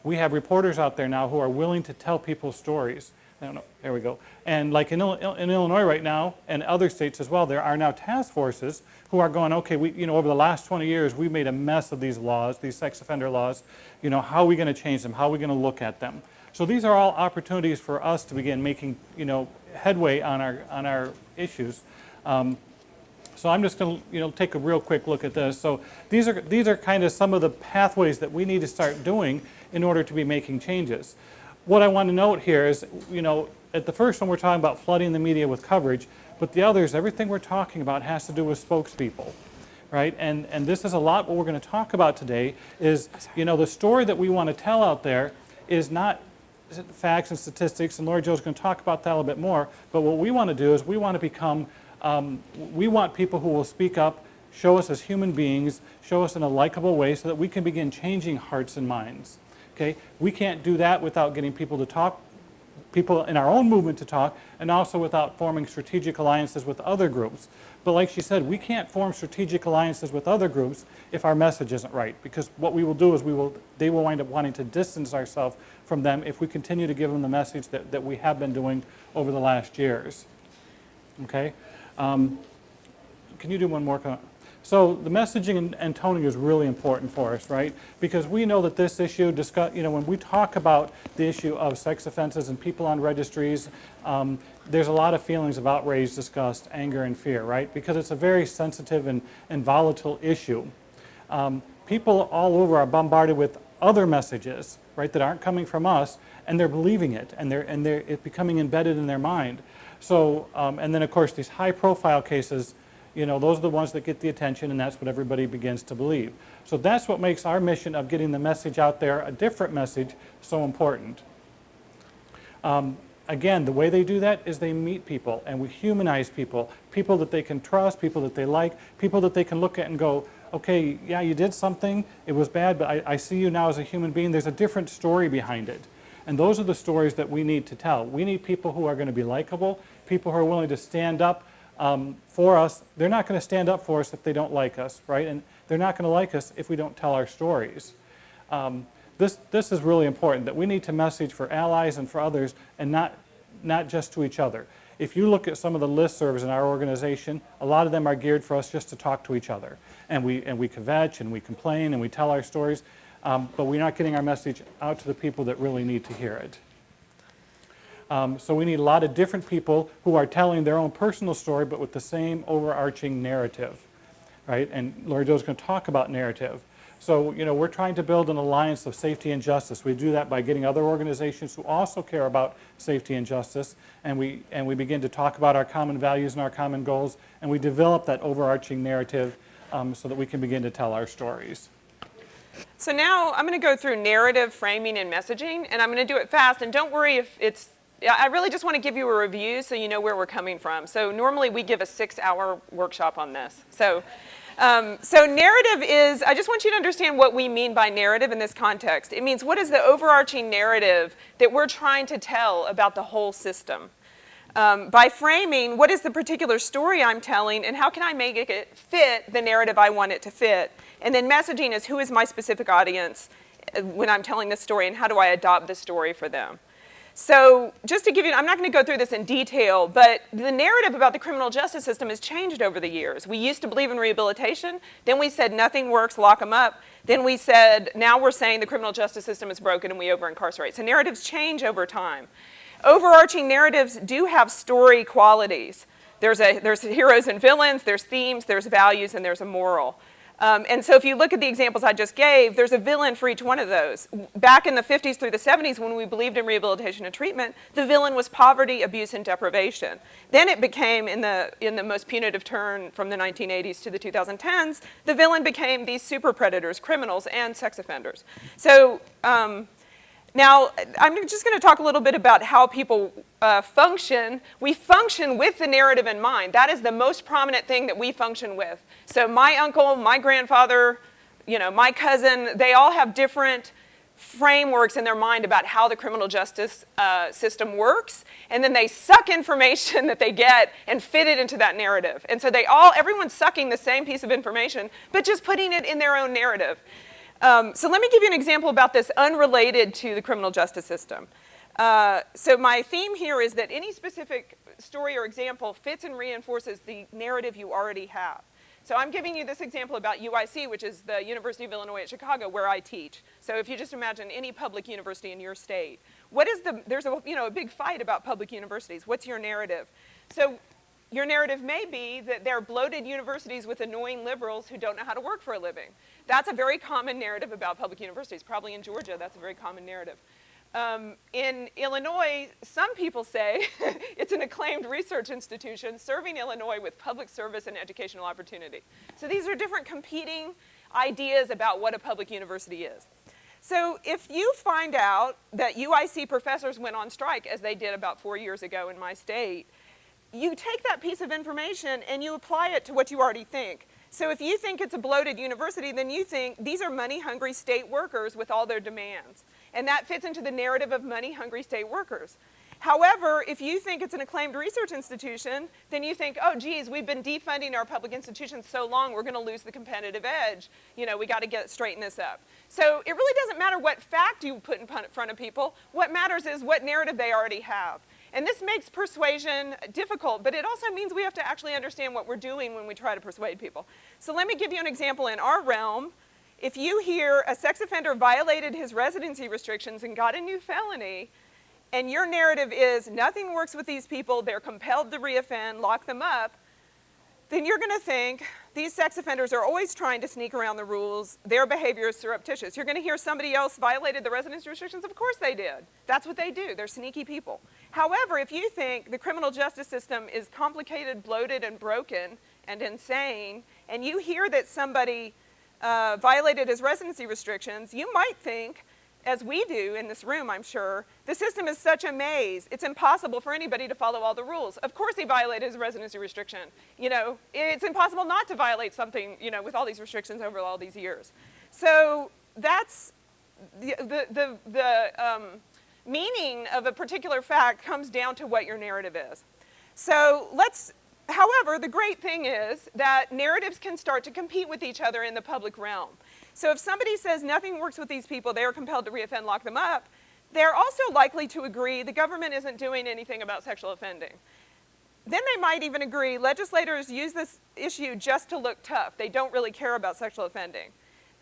We have reporters out there now who are willing to tell people's stories. I don't know, there we go. And like in Illinois right now, and other states as well, there are now task forces who are going, okay, over the last 20 years, we made a mess of these laws, these sex offender laws. How are we going to change them? How are we going to look at them? So these are all opportunities for us to begin making, headway on our issues. So I'm just going to, take a real quick look at this. So these are kind of some of the pathways that we need to start doing in order to be making changes. What I want to note here is, at the first one we're talking about flooding the media with coverage, but the others, everything we're talking about has to do with spokespeople, right? And this is a lot what we're going to talk about today is, the story that we want to tell out there is not facts and statistics, and Lori Jo's going to talk about that a little bit more, but what we want to do is we want to become, we want people who will speak up, show us as human beings, show us in a likable way so that we can begin changing hearts and minds. Okay? We can't do that without getting people to talk, people in our own movement to talk, and also without forming strategic alliances with other groups. But like she said, we can't form strategic alliances with other groups if our message isn't right, because what we will do is they will wind up wanting to distance ourselves from them if we continue to give them the message that we have been doing over the last years. Okay? Can you do one more comment? So the messaging and toning is really important for us, right? Because we know that this issue, when we talk about the issue of sex offenses and people on registries, there's a lot of feelings of outrage, disgust, anger, and fear, right? Because it's a very sensitive and volatile issue. People all over are bombarded with other messages, right, that aren't coming from us, and they're believing it, and it's becoming embedded in their mind. So, and then of course these high-profile cases, those are the ones that get the attention, and that's what everybody begins to believe. So that's what makes our mission of getting the message out there, a different message, so important. Again, the way they do that is they meet people, and we humanize people, people that they can trust, people that they like, people that they can look at and go, okay, yeah, you did something, it was bad, but I see you now as a human being. There's a different story behind it. And those are the stories that we need to tell. We need people who are going to be likable, people who are willing to stand up for us. They're not going to stand up for us if they don't like us, right? And they're not going to like us if we don't tell our stories. This is really important, that we need to message for allies and for others, and not just to each other. If you look at some of the listservs in our organization, a lot of them are geared for us just to talk to each other. And we kvetch and we complain and we tell our stories, but we're not getting our message out to the people that really need to hear it. So we need a lot of different people who are telling their own personal story, but with the same overarching narrative, right? And Lori Jo's going to talk about narrative. So, we're trying to build an alliance of safety and justice. We do that by getting other organizations who also care about safety and justice, and we begin to talk about our common values and our common goals, and we develop that overarching narrative so that we can begin to tell our stories. So now I'm going to go through narrative, framing, and messaging, and I'm going to do it fast. And don't worry if it's, I really just want to give you a review so you know where we're coming from. So normally we give a 6-hour workshop on this. So narrative is, I just want you to understand what we mean by narrative in this context. It means what is the overarching narrative that we're trying to tell about the whole system. By framing, what is the particular story I'm telling, and how can I make it fit the narrative I want it to fit? And then messaging is who is my specific audience when I'm telling this story, and how do I adopt this story for them? So just to give you, I'm not going to go through this in detail, but the narrative about the criminal justice system has changed over the years. We used to believe in rehabilitation. Then we said nothing works, lock them up. Then we said, now we're saying the criminal justice system is broken and we over-incarcerate. So narratives change over time. Overarching narratives do have story qualities. There's heroes and villains, there's themes, there's values, and there's a moral. And so if you look at the examples I just gave, there's a villain for each one of those. Back in the 50s through the 70s, when we believed in rehabilitation and treatment, the villain was poverty, abuse, and deprivation. Then it became, in the most punitive turn from the 1980s to the 2010s, the villain became these super predators, criminals, and sex offenders. So now, I'm just going to talk a little bit about how people function. We function with the narrative in mind. That is the most prominent thing that we function with. So my uncle, my grandfather, my cousin, they all have different frameworks in their mind about how the criminal justice system works, and then they suck information that they get and fit it into that narrative. And so everyone's sucking the same piece of information, but just putting it in their own narrative. So let me give you an example about this unrelated to the criminal justice system. So my theme here is that any specific story or example fits and reinforces the narrative you already have. So I'm giving you this example about UIC, which is the University of Illinois at Chicago, where I teach. So if you just imagine any public university in your state, there's a big fight about public universities. What's your narrative? So your narrative may be that they're bloated universities with annoying liberals who don't know how to work for a living. That's a very common narrative about public universities. Probably in Georgia, that's a very common narrative. In Illinois, some people say it's an acclaimed research institution serving Illinois with public service and educational opportunity. So these are different competing ideas about what a public university is. So if you find out that UIC professors went on strike, as they did about 4 years ago in my state, you take that piece of information and you apply it to what you already think. So if you think it's a bloated university, then you think these are money-hungry state workers with all their demands. And that fits into the narrative of money-hungry state workers. However, if you think it's an acclaimed research institution, then you think, oh, geez, we've been defunding our public institutions so long, we're going to lose the competitive edge. You know, we got to straighten this up. So it really doesn't matter what fact you put in front of people. What matters is what narrative they already have. And this makes persuasion difficult, but it also means we have to actually understand what we're doing when we try to persuade people. So let me give you an example in our realm. If you hear a sex offender violated his residency restrictions and got a new felony, and your narrative is nothing works with these people, they're compelled to reoffend, lock them up, then you're going to think these sex offenders are always trying to sneak around the rules, their behavior is surreptitious. You're going to hear somebody else violated the residency restrictions, of course they did. That's what they do, they're sneaky people. However, if you think the criminal justice system is complicated, bloated, and broken, and insane, and you hear that somebody violated his residency restrictions, you might think, as we do in this room, I'm sure, the system is such a maze, it's impossible for anybody to follow all the rules. Of course he violated his residency restriction. You know, it's impossible not to violate something, you know, with all these restrictions over all these years. So that's the meaning of a particular fact comes down to what your narrative is. So however, the great thing is that narratives can start to compete with each other in the public realm. So if somebody says nothing works with these people, they are compelled to reoffend, lock them up, they're also likely to agree the government isn't doing anything about sexual offending. Then they might even agree legislators use this issue just to look tough. They don't really care about sexual offending.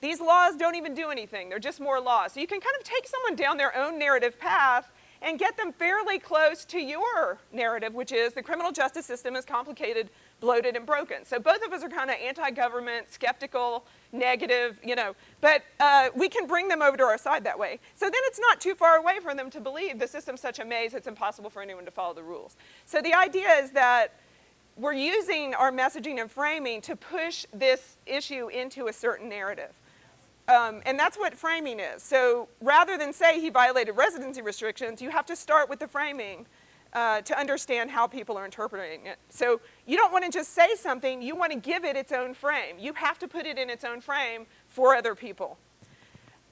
These laws don't even do anything. They're just more laws. So you can kind of take someone down their own narrative path and get them fairly close to your narrative, which is the criminal justice system is complicated, bloated, and broken. So both of us are kind of anti-government, skeptical, negative, you know, but we can bring them over to our side that way. So then it's not too far away for them to believe the system's such a maze, it's impossible for anyone to follow the rules. So the idea is that we're using our messaging and framing to push this issue into a certain narrative. And that's what framing is. So rather than say he violated residency restrictions, you have to start with the framing to understand how people are interpreting it. So you don't want to just say something, you want to give it its own frame. You have to put it in its own frame for other people.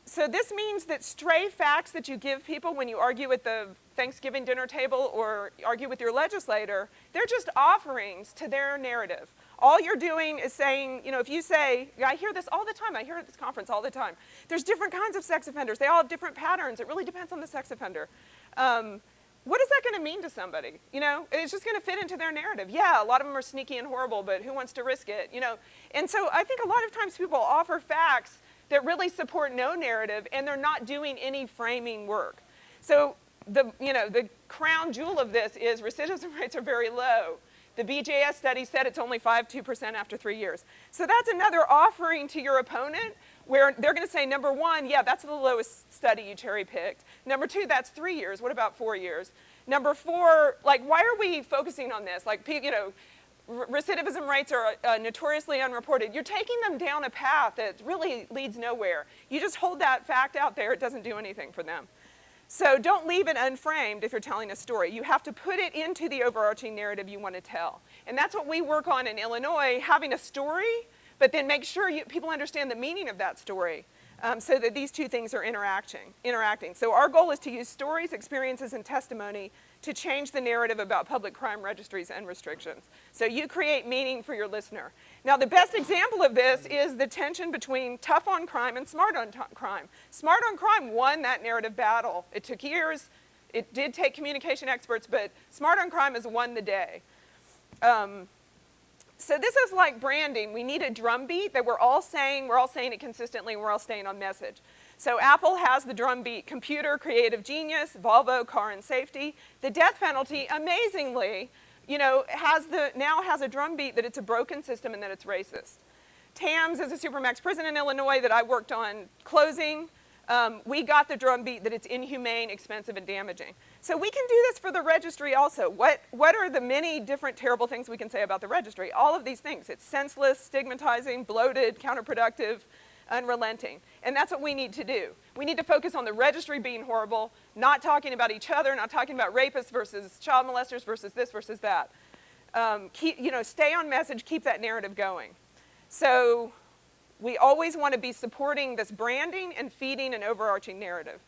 So this means that stray facts that you give people when you argue at the Thanksgiving dinner table or argue with your legislator, they're just offerings to their narrative. All you're doing is saying, you know, if you say, I hear this all the time, I hear it at this conference all the time. There's different kinds of sex offenders. They all have different patterns. It really depends on the sex offender. What is that going to mean to somebody? You know, it's just going to fit into their narrative. Yeah, a lot of them are sneaky and horrible, but who wants to risk it? You know, and so I think a lot of times people offer facts that really support no narrative, and they're not doing any framing work. So the crown jewel of this is recidivism rates are very low. The BJS study said it's only 2% after 3 years. So that's another offering to your opponent where they're going to say, number one, yeah, that's the lowest study you cherry picked. Number two, that's 3 years. What about 4 years? Number four, like, why are we focusing on this? Like, you know, recidivism rates are notoriously unreported. You're taking them down a path that really leads nowhere. You just hold that fact out there. It doesn't do anything for them. So don't leave it unframed if you're telling a story. You have to put it into the overarching narrative you want to tell. And that's what we work on in Illinois, having a story, but then make sure people understand the meaning of that story so that these two things are interacting. So our goal is to use stories, experiences, and testimony to change the narrative about public crime registries and restrictions. So you create meaning for your listener. Now, the best example of this is the tension between tough on crime and smart on crime. Smart on crime won that narrative battle. It took years. It did take communication experts, but Smart on Crime has won the day. So this is like branding. We need a drumbeat that we're all saying it consistently, and we're all staying on message. So Apple has the drumbeat: computer, creative genius; Volvo, car and safety. The death penalty, amazingly, now has a drumbeat that it's a broken system and that it's racist. TAMS is a supermax prison in Illinois that I worked on closing. We got the drumbeat that it's inhumane, expensive, and damaging. So we can do this for the registry also. What are the many different terrible things we can say about the registry? All of these things. It's senseless, stigmatizing, bloated, counterproductive, unrelenting. And that's what we need to do. We need to focus on the registry being horrible, not talking about each other, not talking about rapists versus child molesters versus this versus that. Stay on message, keep that narrative going. So we always want to be supporting this branding and feeding an overarching narrative.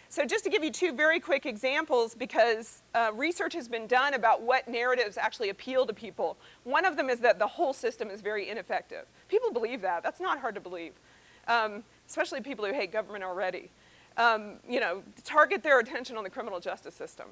So just to give you two very quick examples, because research has been done about what narratives actually appeal to people. One of them is that the whole system is very ineffective. People believe that. That's not hard to believe, especially people who hate government already. Target their attention on the criminal justice system.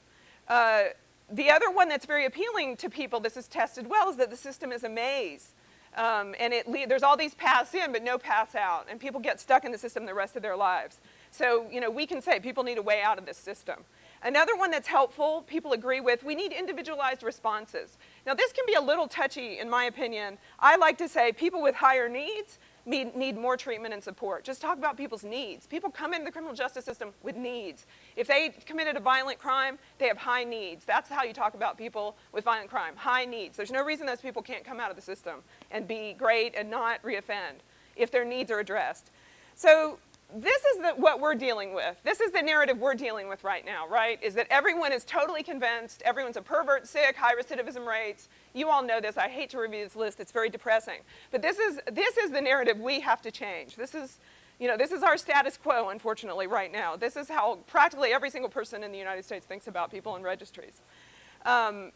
The other one that's very appealing to people, this is tested well, is that the system is a maze. And there's all these paths in, but no paths out. And people get stuck in the system the rest of their lives. So, we can say people need a way out of this system. Another one that's helpful, people agree with, we need individualized responses. Now, this can be a little touchy, in my opinion. I like to say people with higher needs need more treatment and support. Just talk about people's needs. People come into the criminal justice system with needs. If they committed a violent crime, they have high needs. That's how you talk about people with violent crime, high needs. There's no reason those people can't come out of the system and be great and not reoffend if their needs are addressed. So this is what we're dealing with. This is the narrative we're dealing with right now, right? Is that everyone is totally convinced, everyone's a pervert, sick, high recidivism rates. You all know this. I hate to review this list. It's very depressing. But this is the narrative we have to change. This is our status quo, unfortunately, right now. This is how practically every single person in the United States thinks about people in registries.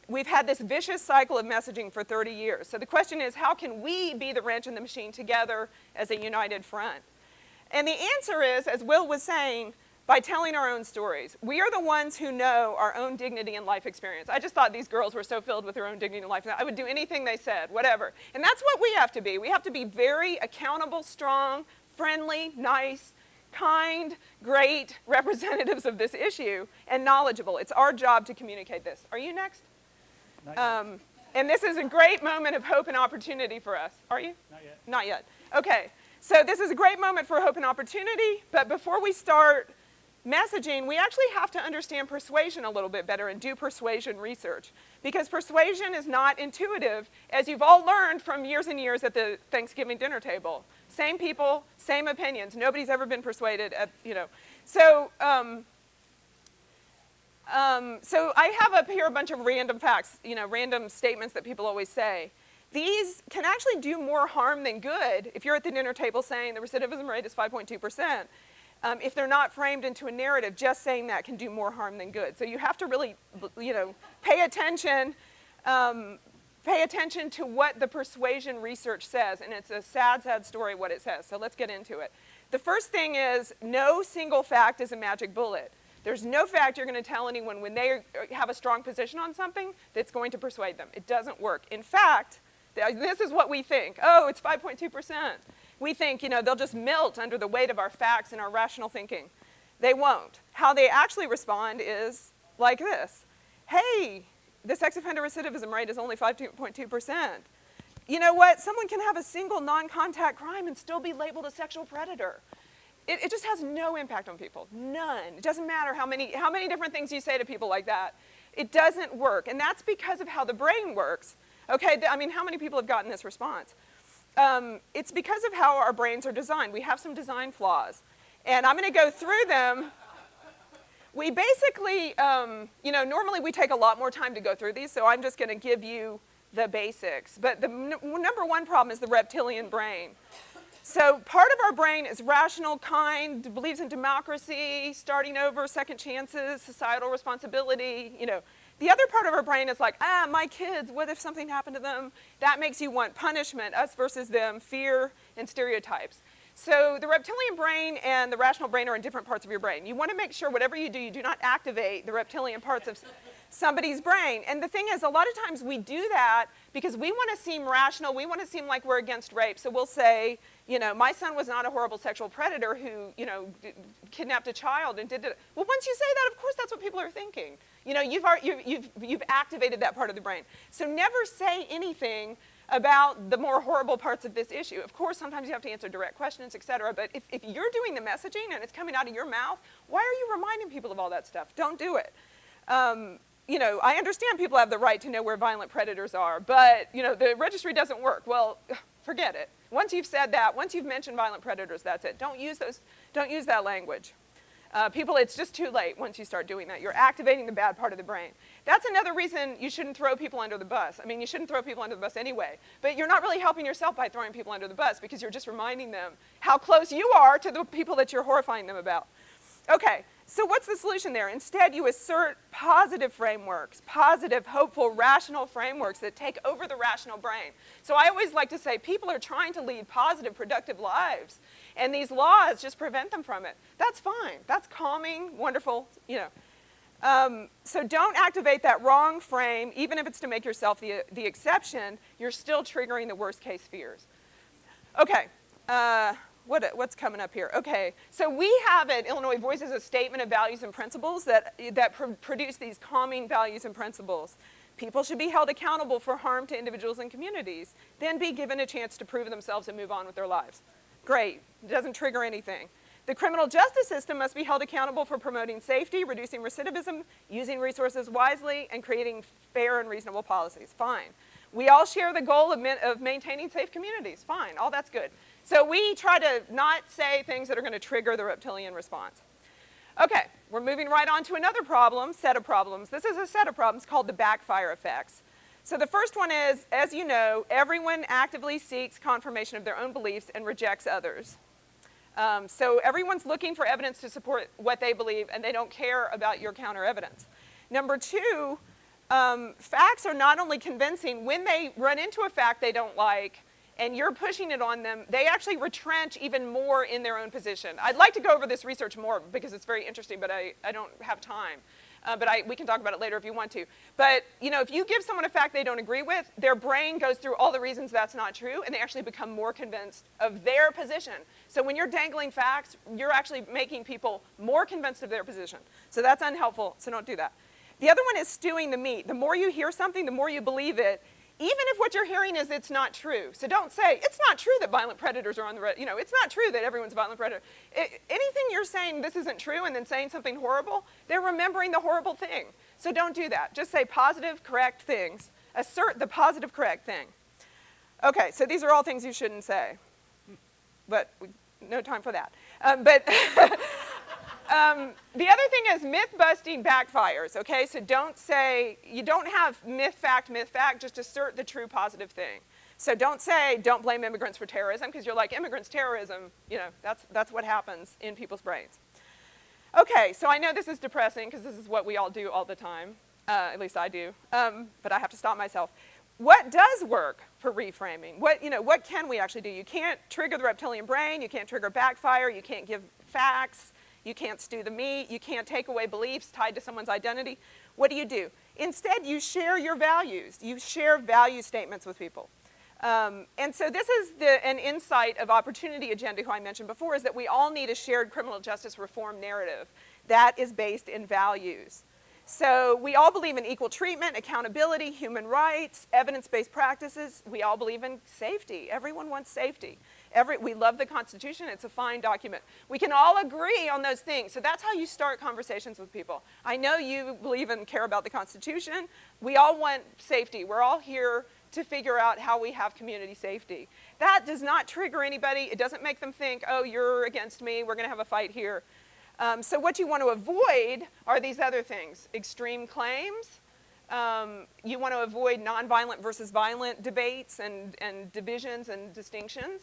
We've had this vicious cycle of messaging for 30 years. So the question is, how can we be the wrench in the machine together as a united front? And the answer is, as Will was saying, by telling our own stories. We are the ones who know our own dignity and life experience. I just thought these girls were so filled with their own dignity and life. I would do anything they said, whatever. And that's what we have to be. We have to be very accountable, strong, friendly, nice, kind, great representatives of this issue, and knowledgeable. It's our job to communicate this. Are you next? And this is a great moment of hope and opportunity for us. Are you? Not yet. Not yet. Okay. So this is a great moment for hope and opportunity, but before we start messaging, we actually have to understand persuasion a little bit better and do persuasion research. Because persuasion is not intuitive, as you've all learned from years and years at the Thanksgiving dinner table. Same people, same opinions. Nobody's ever been persuaded, So I have up here a bunch of random facts, random statements that people always say. These can actually do more harm than good if you're at the dinner table saying the recidivism rate is 5.2%. If they're not framed into a narrative, just saying that can do more harm than good. So you have to really, pay attention to what the persuasion research says. And it's a sad, sad story what it says. So let's get into it. The first thing is no single fact is a magic bullet. There's no fact you're going to tell anyone when they have a strong position on something that's going to persuade them. It doesn't work. In fact, this is what we think. Oh, it's 5.2%. We think, they'll just melt under the weight of our facts and our rational thinking. They won't. How they actually respond is like this. Hey, the sex offender recidivism rate is only 5.2%. You know what? Someone can have a single non-contact crime and still be labeled a sexual predator. It just has no impact on people. None. It doesn't matter how many different things you say to people like that. It doesn't work. And that's because of how the brain works. Okay, how many people have gotten this response? It's because of how our brains are designed. We have some design flaws. And I'm going to go through them. We basically, normally we take a lot more time to go through these, so I'm just going to give you the basics. But the number one problem is the reptilian brain. So part of our brain is rational, kind, believes in democracy, starting over, second chances, societal responsibility, The other part of our brain is like, my kids, what if something happened to them? That makes you want punishment, us versus them, fear, and stereotypes. So the reptilian brain and the rational brain are in different parts of your brain. You want to make sure whatever you do not activate the reptilian parts of somebody's brain. And the thing is, a lot of times we do that because we want to seem rational. We want to seem like we're against rape. So we'll say, you know, my son was not a horrible sexual predator who, you know, kidnapped a child and did it. Well, once you say that, of course, that's what people are thinking. You know, you've activated that part of the brain. So never say anything about the more horrible parts of this issue. Of course, sometimes you have to answer direct questions, et cetera, but if you're doing the messaging and it's coming out of your mouth, why are you reminding people of all that stuff? Don't do it. You know, I understand people have the right to know where violent predators are, but, you know, the registry doesn't work. Well, forget it. Once you've said that, once you've mentioned violent predators, that's it. Don't use that language. People, it's just too late once you start doing that. You're activating the bad part of the brain. That's another reason you shouldn't throw people under the bus. I mean, you shouldn't throw people under the bus anyway. But you're not really helping yourself by throwing people under the bus because you're just reminding them how close you are to the people that you're horrifying them about. Okay, so what's the solution there? Instead, you assert positive frameworks, positive, hopeful, rational frameworks that take over the rational brain. So I always like to say people are trying to lead positive, productive lives, and these laws just prevent them from it. That's fine. That's calming, wonderful, you know. So don't activate that wrong frame, even if it's to make yourself the exception. You're still triggering the worst case fears. Okay. What's coming up here? Okay, so we have at Illinois Voices a statement of values and principles that produce these calming values and principles. People should be held accountable for harm to individuals and communities, then be given a chance to prove themselves and move on with their lives. Great, it doesn't trigger anything. The criminal justice system must be held accountable for promoting safety, reducing recidivism, using resources wisely, and creating fair and reasonable policies. Fine. We all share the goal of maintaining safe communities. Fine, all that's good. So we try to not say things that are going to trigger the reptilian response. Okay, we're moving right on to another set of problems. This is a set of problems called the backfire effects. So the first one is, as you know, everyone actively seeks confirmation of their own beliefs and rejects others. So everyone's looking for evidence to support what they believe, and they don't care about your counter evidence. Number two, facts are not only convincing. When they run into a fact they don't like, and you're pushing it on them, they actually retrench even more in their own position. I'd like to go over this research more because it's very interesting, but I don't have time. But we can talk about it later if you want to. But you know, if you give someone a fact they don't agree with, their brain goes through all the reasons that's not true, and they actually become more convinced of their position. So when you're dangling facts, you're actually making people more convinced of their position. So that's unhelpful, so don't do that. The other one is stewing the meat. The more you hear something, the more you believe it, even if what you're hearing is it's not true. So don't say, it's not true that violent predators are on the you know, it's not true that everyone's a violent predator. Anything you're saying this isn't true and then saying something horrible, they're remembering the horrible thing. So don't do that. Just say positive, correct things. Assert the positive, correct thing. Okay, so these are all things you shouldn't say. But no time for that. The other thing is myth busting backfires, okay? So don't say, you don't have myth, fact, just assert the true positive thing. So don't say, don't blame immigrants for terrorism, because you're like, immigrants, terrorism, you know, that's what happens in people's brains. Okay, so I know this is depressing, because this is what we all do all the time, at least I do, but I have to stop myself. What does work for reframing? What can we actually do? You can't trigger the reptilian brain, you can't trigger backfire, you can't give facts, you can't stew the meat, you can't take away beliefs tied to someone's identity. What do? Instead, you share your values. You share value statements with people. And so this is an insight of opportunity agenda who I mentioned before, is that we all need a shared criminal justice reform narrative that is based in values. So we all believe in equal treatment, accountability, human rights, evidence-based practices. We all believe in safety. Everyone wants safety. We love the Constitution. It's a fine document. We can all agree on those things. So that's how you start conversations with people. I know you believe and care about the Constitution. We all want safety. We're all here to figure out how we have community safety. That does not trigger anybody. It doesn't make them think, oh, you're against me. We're going to have a fight here. So what you want to avoid are these other things. Extreme claims. You want to avoid nonviolent versus violent debates and divisions and distinctions.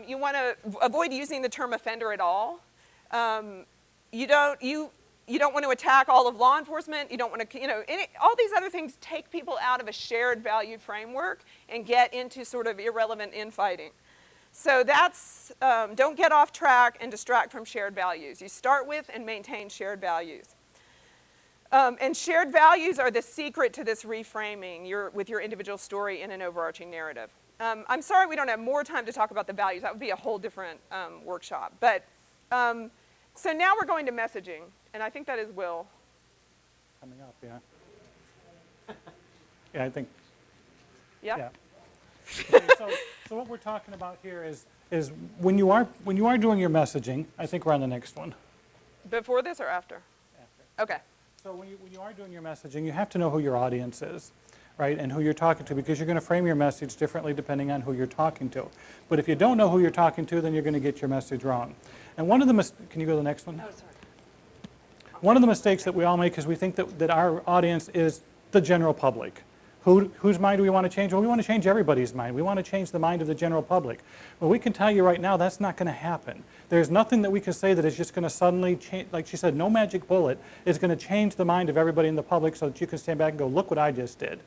You want to avoid using the term offender at all. You don't want to attack all of law enforcement. You don't want to, all these other things take people out of a shared value framework and get into sort of irrelevant infighting. So that's, don't get off track and distract from shared values. You start with and maintain shared values. And shared values are the secret to this reframing with your individual story in an overarching narrative. I'm sorry we don't have more time to talk about the values. That would be a whole different workshop. But so now we're going to messaging, and I think that is Will. Coming up, yeah. Yeah, I think. Yeah. Okay, so what we're talking about here is when you are doing your messaging, I think we're on the next one. Before this or after? After. Okay. So when you are doing your messaging, you have to know who your audience is, right, and who you're talking to, because you're going to frame your message differently depending on who you're talking to. But if you don't know who you're talking to, then you're going to get your message wrong. And one of the can you go to the next one? Oh, sorry. One of the mistakes that we all make is we think that our audience is the general public. Whose mind do we want to change? Well, we want to change everybody's mind. We want to change the mind of the general public. Well, we can tell you right now that's not going to happen. There's nothing that we can say that is just going to suddenly change. Like she said, no magic bullet is going to change the mind of everybody in the public so that you can stand back and go, look what I just did.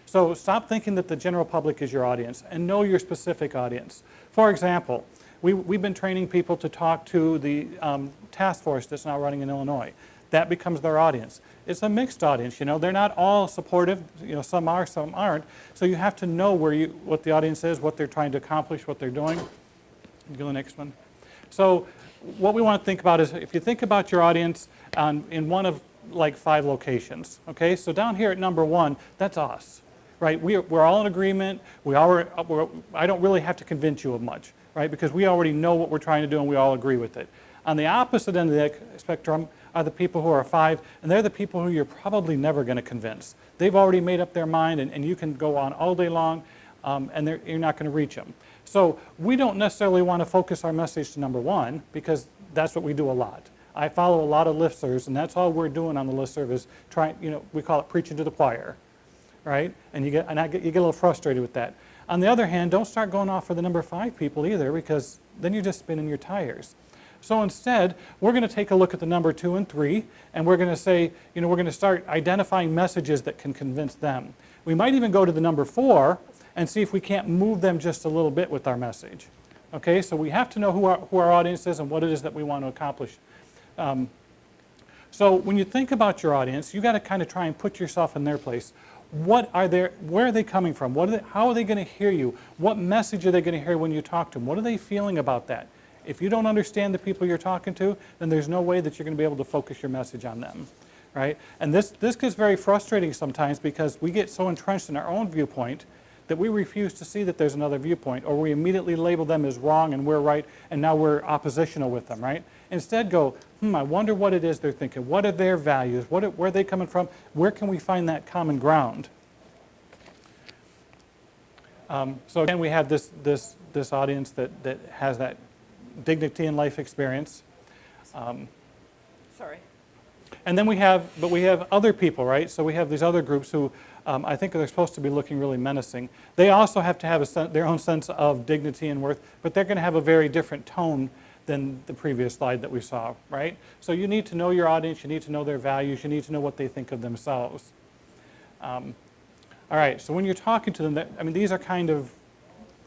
So stop thinking that the general public is your audience and know your specific audience. For example, we've been training people to talk to the task force that's now running in Illinois. That becomes their audience. It's a mixed audience, you know. They're not all supportive, you know, some are, some aren't. So you have to know what the audience is, what they're trying to accomplish, what they're doing. Go to the next one. So what we want to think about is if you think about your audience in one of like 5 locations, okay? So down here at number 1, that's us, right? We're all in agreement. I don't really have to convince you of much, right? Because we already know what we're trying to do and we all agree with it. On the opposite end of the spectrum are the people who are 5, and they're the people who you're probably never going to convince. They've already made up their mind, and you can go on all day long, and you're not going to reach them. So we don't necessarily want to focus our message to number 1, because that's what we do a lot. I follow a lot of listservs, and that's all we're doing on the listserv is trying, you know, we call it preaching to the choir, right? And you get a little frustrated with that. On the other hand, don't start going off for the number 5 people either, because then you're just spinning your tires. So instead, we're going to take a look at the number 2 and 3, and we're going to say, you know, we're going to start identifying messages that can convince them. We might even go to the number 4 and see if we can't move them just a little bit with our message. Okay, so we have to know who our audience is and what it is that we want to accomplish. So when you think about your audience, you got to kind of try and put yourself in their place. Where are they coming from? How are they going to hear you? What message are they going to hear when you talk to them? What are they feeling about that? If you don't understand the people you're talking to, then there's no way that you're going to be able to focus your message on them, right? And this gets very frustrating sometimes because we get so entrenched in our own viewpoint that we refuse to see that there's another viewpoint, or we immediately label them as wrong and we're right, and now we're oppositional with them, right? Instead go, I wonder what it is they're thinking. What are their values? Where are they coming from? Where can we find that common ground? So again, we have this audience that has that dignity and life experience. Sorry. And then we have other people, right? So we have these other groups who I think they're supposed to be looking really menacing. They also have to have their own sense of dignity and worth, but they're going to have a very different tone than the previous slide that we saw, right? So you need to know your audience, you need to know their values, you need to know what they think of themselves. All right, so when you're talking to them, I mean, these are kind of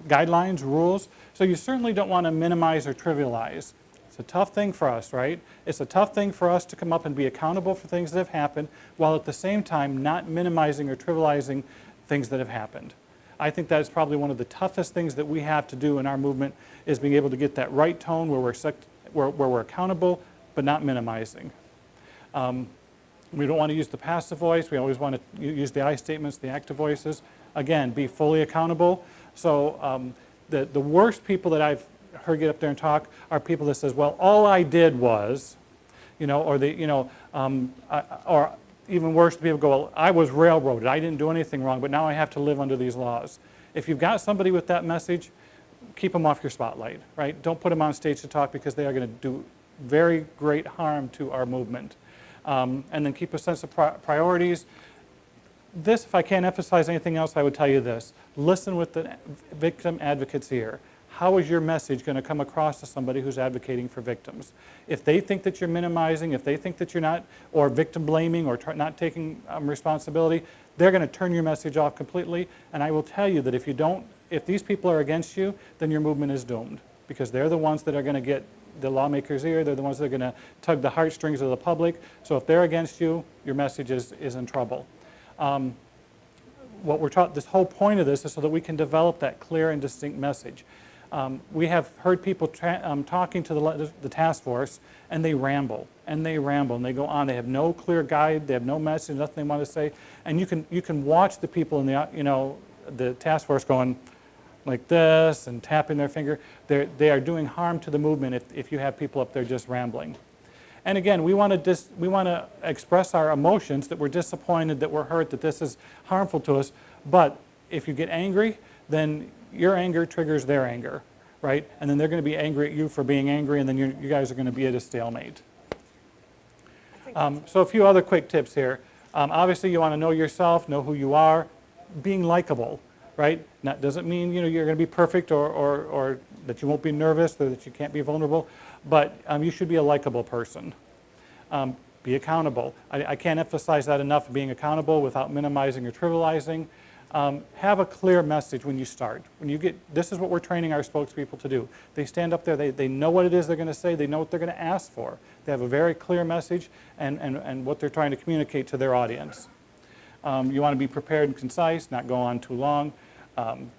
guidelines, rules, so you certainly don't want to minimize or trivialize. It's a tough thing for us, right? It's a tough thing for us to come up and be accountable for things that have happened, while at the same time not minimizing or trivializing things that have happened. I think that is probably one of the toughest things that we have to do in our movement, is being able to get that right tone where we're accountable, but not minimizing. We don't want to use the passive voice. We always want to use the I statements, the active voices. Again, be fully accountable. So the worst people that I've heard get up there and talk are people that says, well, all I did was, you know, or or even worse, people go, well, I was railroaded. I didn't do anything wrong, but now I have to live under these laws. If you've got somebody with that message, keep them off your spotlight, right? Don't put them on stage to talk, because they are going to do very great harm to our movement. And then keep a sense of priorities. This, if I can't emphasize anything else, I would tell you this. Listen with the victim advocates ear. How is your message going to come across to somebody who's advocating for victims? If they think that you're minimizing, if they think that you're not, or victim blaming, or not taking responsibility, they're going to turn your message off completely. And I will tell you that if you don't if these people are against you, then your movement is doomed, because they're the ones that are going to get the lawmakers' ear. They're the ones that are going to tug the heartstrings of the public. So if they're against you, your message is in trouble. What we're taught, this whole point of this is so that we can develop that clear and distinct message. We have heard people talking to the task force, and they ramble, and they ramble, and they go on. They have no clear guide. They have no message, nothing they want to say. And you can watch the people in the task force going like this and tapping their finger. They are doing harm to the movement if you have people up there just rambling. And again, we want to express our emotions, that we're disappointed, that we're hurt, that this is harmful to us. But if you get angry, then your anger triggers their anger, right? And then they're going to be angry at you for being angry, and then you guys are going to be at a stalemate. So a few other quick tips here. Obviously, you want to know yourself, know who you are, being likable, right? That doesn't mean you're going to be perfect or that you won't be nervous or that you can't be vulnerable, but you should be a likable person. Be accountable. I can't emphasize that enough, being accountable without minimizing or trivializing. Have a clear message when you start. This is what we're training our spokespeople to do. They stand up there, they know what it is they're going to say, they know what they're going to ask for. They have a very clear message and what they're trying to communicate to their audience. You want to be prepared and concise, not go on too long.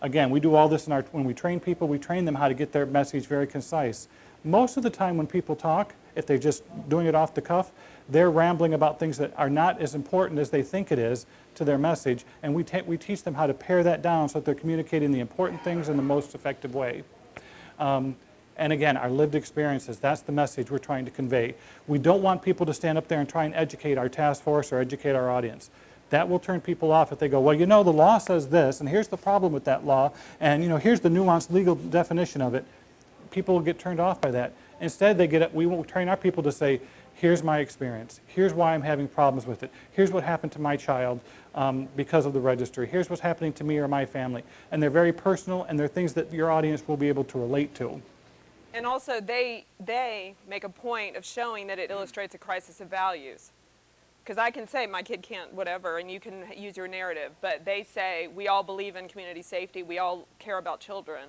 Again, we do all this when we train people, we train them how to get their message very concise. Most of the time when people talk, if they're just doing it off the cuff, they're rambling about things that are not as important as they think it is to their message, and we teach them how to pare that down so that they're communicating the important things in the most effective way. And again, our lived experiences, that's the message we're trying to convey. We don't want people to stand up there and try and educate our task force or educate our audience. That will turn people off if they go, well, the law says this, and here's the problem with that law, and here's the nuanced legal definition of it. People will get turned off by that. Instead, we will train our people to say, here's my experience. Here's why I'm having problems with it. Here's what happened to my child because of the registry. Here's what's happening to me or my family. And they're very personal, and they're things that your audience will be able to relate to. And also, they make a point of showing that it illustrates a crisis of values. Because I can say my kid can't whatever, and you can use your narrative, but they say we all believe in community safety, we all care about children.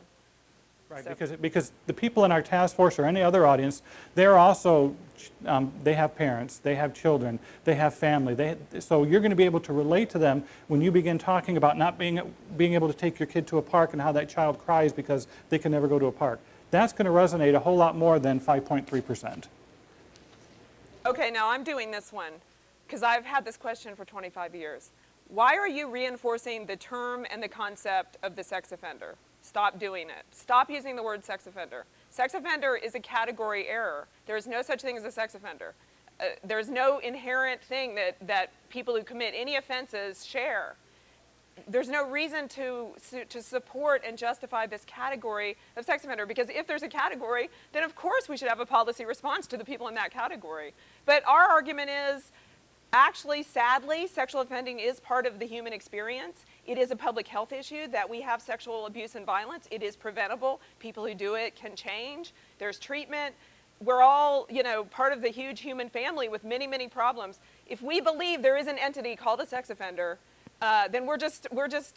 Right, so. Because the people in our task force or any other audience, they're also, they have parents, they have children, they have family. So you're going to be able to relate to them when you begin talking about not being able to take your kid to a park and how that child cries because they can never go to a park. That's going to resonate a whole lot more than 5.3%. Okay, now I'm doing this one because I've had this question for 25 years. Why are you reinforcing the term and the concept of the sex offender? Stop doing it. Stop using the word sex offender. Sex offender is a category error. There is no such thing as a sex offender. There's no inherent thing that people who commit any offenses share. There's no reason to support and justify this category of sex offender, because if there's a category, then of course we should have a policy response to the people in that category. But our argument is, actually, sadly, sexual offending is part of the human experience. It is a public health issue that we have sexual abuse and violence. It is preventable. People who do it can change. There's treatment. We're all, part of the huge human family with many, many problems. If we believe there is an entity called a sex offender, then we're just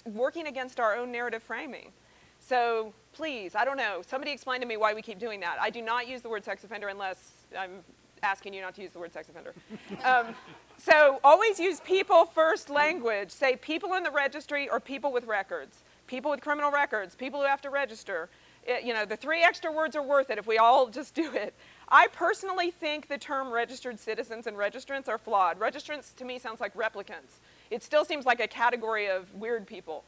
working against our own narrative framing. So please, I don't know, somebody explain to me why we keep doing that. I do not use the word sex offender unless I'm asking you not to use the word sex offender. So always use people first language. Say people in the registry or people with records. People with criminal records, people who have to register. The 3 extra words are worth it if we all just do it. I personally think the term registered citizens and registrants are flawed. Registrants to me sounds like replicants. It still seems like a category of weird people.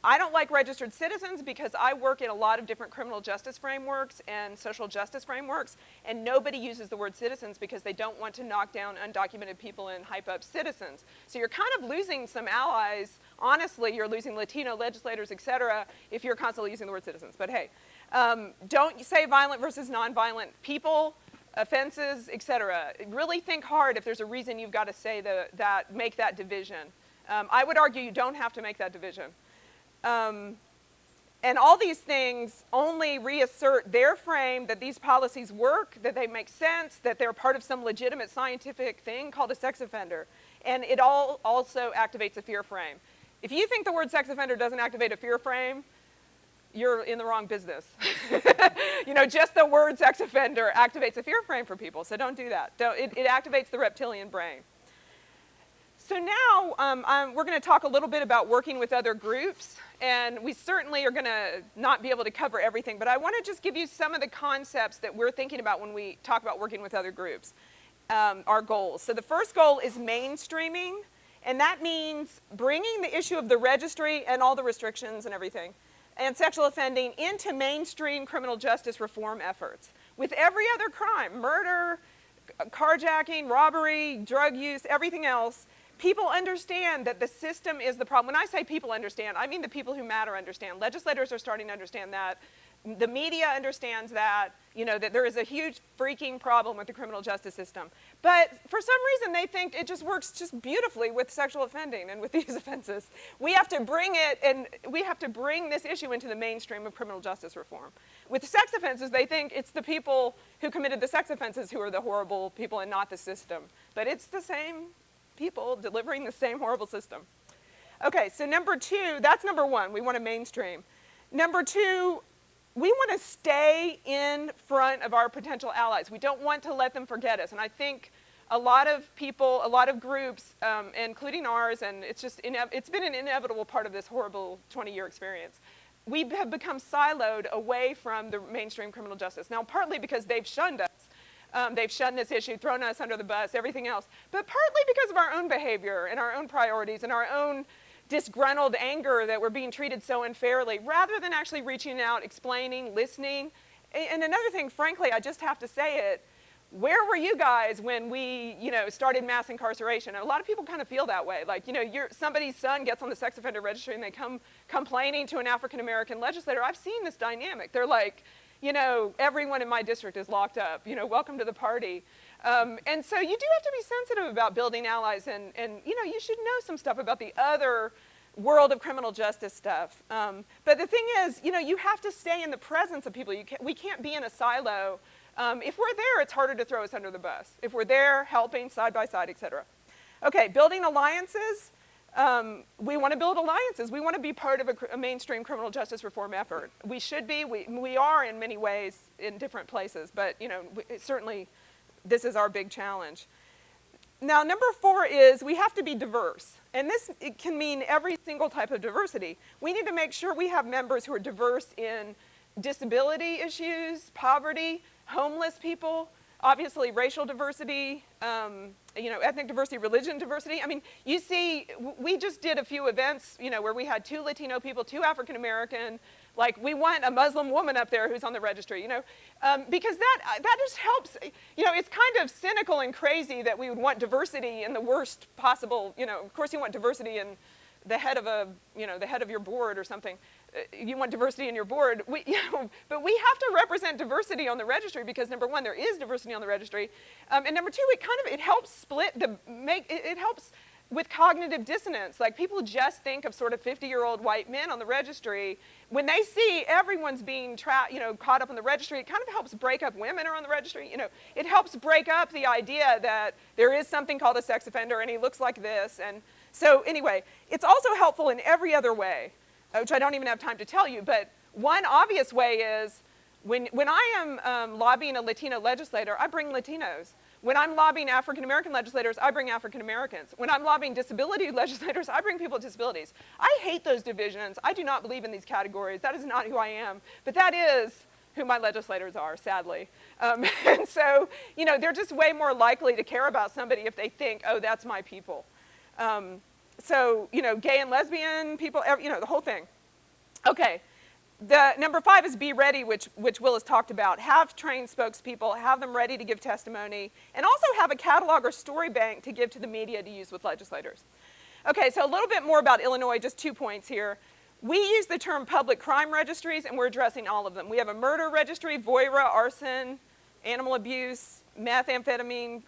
I don't like registered citizens because I work in a lot of different criminal justice frameworks and social justice frameworks, and nobody uses the word citizens because they don't want to knock down undocumented people and hype up citizens. So you're kind of losing some allies. Honestly, you're losing Latino legislators, et cetera, if you're constantly using the word citizens. But hey, don't say violent versus nonviolent people, offenses, et cetera. Really think hard if there's a reason you've got to say make that division. I would argue you don't have to make that division. And all these things only reassert their frame that these policies work, that they make sense, that they're part of some legitimate scientific thing called a sex offender. And it all also activates a fear frame. If you think the word sex offender doesn't activate a fear frame, you're in the wrong business. Just the word sex offender activates a fear frame for people, so don't do that. It activates the reptilian brain. So now we're going to talk a little bit about working with other groups, and we certainly are going to not be able to cover everything, but I want to just give you some of the concepts that we're thinking about when we talk about working with other groups, our goals. So the first goal is mainstreaming, and that means bringing the issue of the registry and all the restrictions and everything, and sexual offending into mainstream criminal justice reform efforts. With every other crime, murder, carjacking, robbery, drug use, everything else, people understand that the system is the problem. When I say people understand, I mean the people who matter understand. Legislators are starting to understand that. The media understands that, that there is a huge freaking problem with the criminal justice system. But for some reason, they think it just works just beautifully with sexual offending and with these offenses. We have to bring it, and we have to bring this issue into the mainstream of criminal justice reform. With sex offenses, they think it's the people who committed the sex offenses who are the horrible people and not the system. But it's the same people delivering the same horrible system. Okay, so number two, that's number one. We want to mainstream. Number two, we want to stay in front of our potential allies. We don't want to let them forget us. And I think a lot of people, a lot of groups, including ours, and it's been an inevitable part of this horrible 20-year experience. We have become siloed away from the mainstream criminal justice. Now, partly because they've shunned us. They've shunned this issue, thrown us under the bus, everything else. But partly because of our own behavior and our own priorities and our own disgruntled anger that we're being treated so unfairly, rather than actually reaching out, explaining, listening. And another thing, frankly, I just have to say it, where were you guys when we, started mass incarceration? And a lot of people kind of feel that way. Like, somebody's son gets on the sex offender registry and they come complaining to an African-American legislator. I've seen this dynamic. They're like, everyone in my district is locked up. Welcome to the party. And so you do have to be sensitive about building allies, and you should know some stuff about the other world of criminal justice stuff. But the thing is, you have to stay in the presence of people. We can't be in a silo. If we're there, it's harder to throw us under the bus. If we're there, helping, side by side, et cetera. Okay, building alliances. We want to build alliances. We want to be part of a mainstream criminal justice reform effort. We should be. We are in many ways in different places, but certainly this is our big challenge. Now, number 4 is we have to be diverse. And it can mean every single type of diversity. We need to make sure we have members who are diverse in disability issues, poverty, homeless people, obviously racial diversity, ethnic diversity, religion diversity. I mean, you see, we just did a few events, where we had 2 Latino people, 2 African American. Like, we want a Muslim woman up there who's on the registry, because that just helps. It's kind of cynical and crazy that we would want diversity in the worst possible. Of course, you want diversity in the head of your board or something. You want diversity in your board, but we have to represent diversity on the registry because number 1, there is diversity on the registry, and number 2, it helps it helps with cognitive dissonance. Like, people just think of sort of 50-year-old white men on the registry. When they see everyone's being caught up on the registry, it kind of helps break up women are on the registry. It helps break up the idea that there is something called a sex offender and he looks like this. And so anyway, it's also helpful in every other way, which I don't even have time to tell you. But one obvious way is when I am lobbying a Latino legislator, I bring Latinos. When I'm lobbying African-American legislators, I bring African-Americans. When I'm lobbying disability legislators, I bring people with disabilities. I hate those divisions. I do not believe in these categories. That is not who I am. But that is who my legislators are, sadly. And so, they're just way more likely to care about somebody if they think, oh, that's my people. So, gay and lesbian people, the whole thing. Okay. The number 5 is be ready, which Will has talked about. Have trained spokespeople, have them ready to give testimony, and also have a catalog or story bank to give to the media to use with legislators. Okay, so a little bit more about Illinois, just 2 points here. We use the term public crime registries, and we're addressing all of them. We have a murder registry, VOIRA, arson, animal abuse, methamphetamine.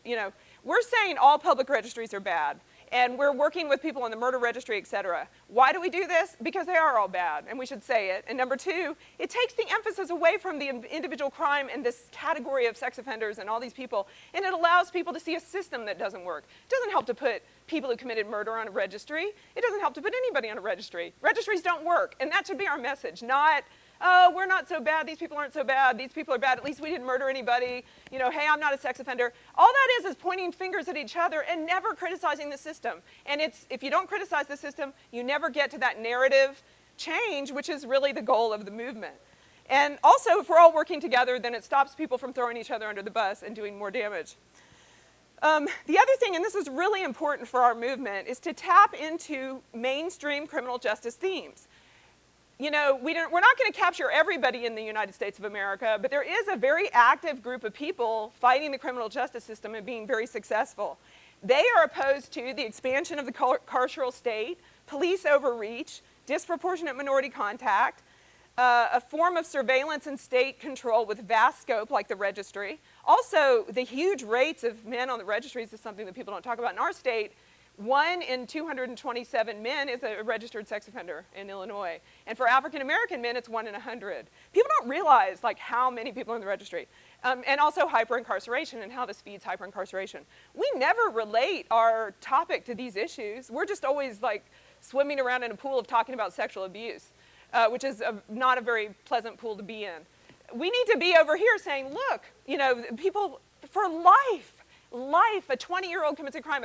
We're saying all public registries are bad. And we're working with people on the murder registry, et cetera. Why do we do this? Because they are all bad, and we should say it. And number 2, it takes the emphasis away from the individual crime and this category of sex offenders and all these people, and it allows people to see a system that doesn't work. It doesn't help to put people who committed murder on a registry. It doesn't help to put anybody on a registry. Registries don't work, and that should be our message, not oh, we're not so bad, these people aren't so bad, these people are bad, at least we didn't murder anybody, you know, hey, I'm not a sex offender. All that is pointing fingers at each other and never criticizing the system. And if you don't criticize the system, you never get to that narrative change, which is really the goal of the movement. And also, if we're all working together, then it stops people from throwing each other under the bus and doing more damage. The other thing, and this is really important for our movement, is to tap into mainstream criminal justice themes. You know, we're not going to capture everybody in the United States of America, but there is a very active group of people fighting the criminal justice system and being very successful. They are opposed to the expansion of the carceral state, police overreach, disproportionate minority contact, a form of surveillance and state control with vast scope like the registry. Also, the huge rates of men on the registries is something that people don't talk about. In our state, 1 in 227 men is a registered sex offender in Illinois. And for African American men, it's 1 in 100. People don't realize like how many people are in the registry. And also hyper-incarceration and how this feeds hyper-incarceration. We never relate our topic to these issues. We're just always like swimming around in a pool of talking about sexual abuse, which is not a very pleasant pool to be in. We need to be over here saying, look, you know, people for life, a 20-year-old commits a crime,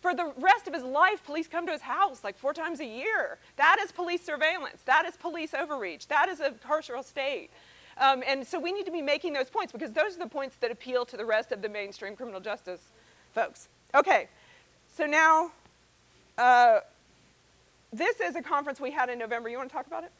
for the rest of his life, police come to his house like 4 times a year. That is police surveillance. That is police overreach. That is a carceral state. And so we need to be making those points because those are the points that appeal to the rest of the mainstream criminal justice folks. Okay, so now this is a conference we had in November. You want to talk about it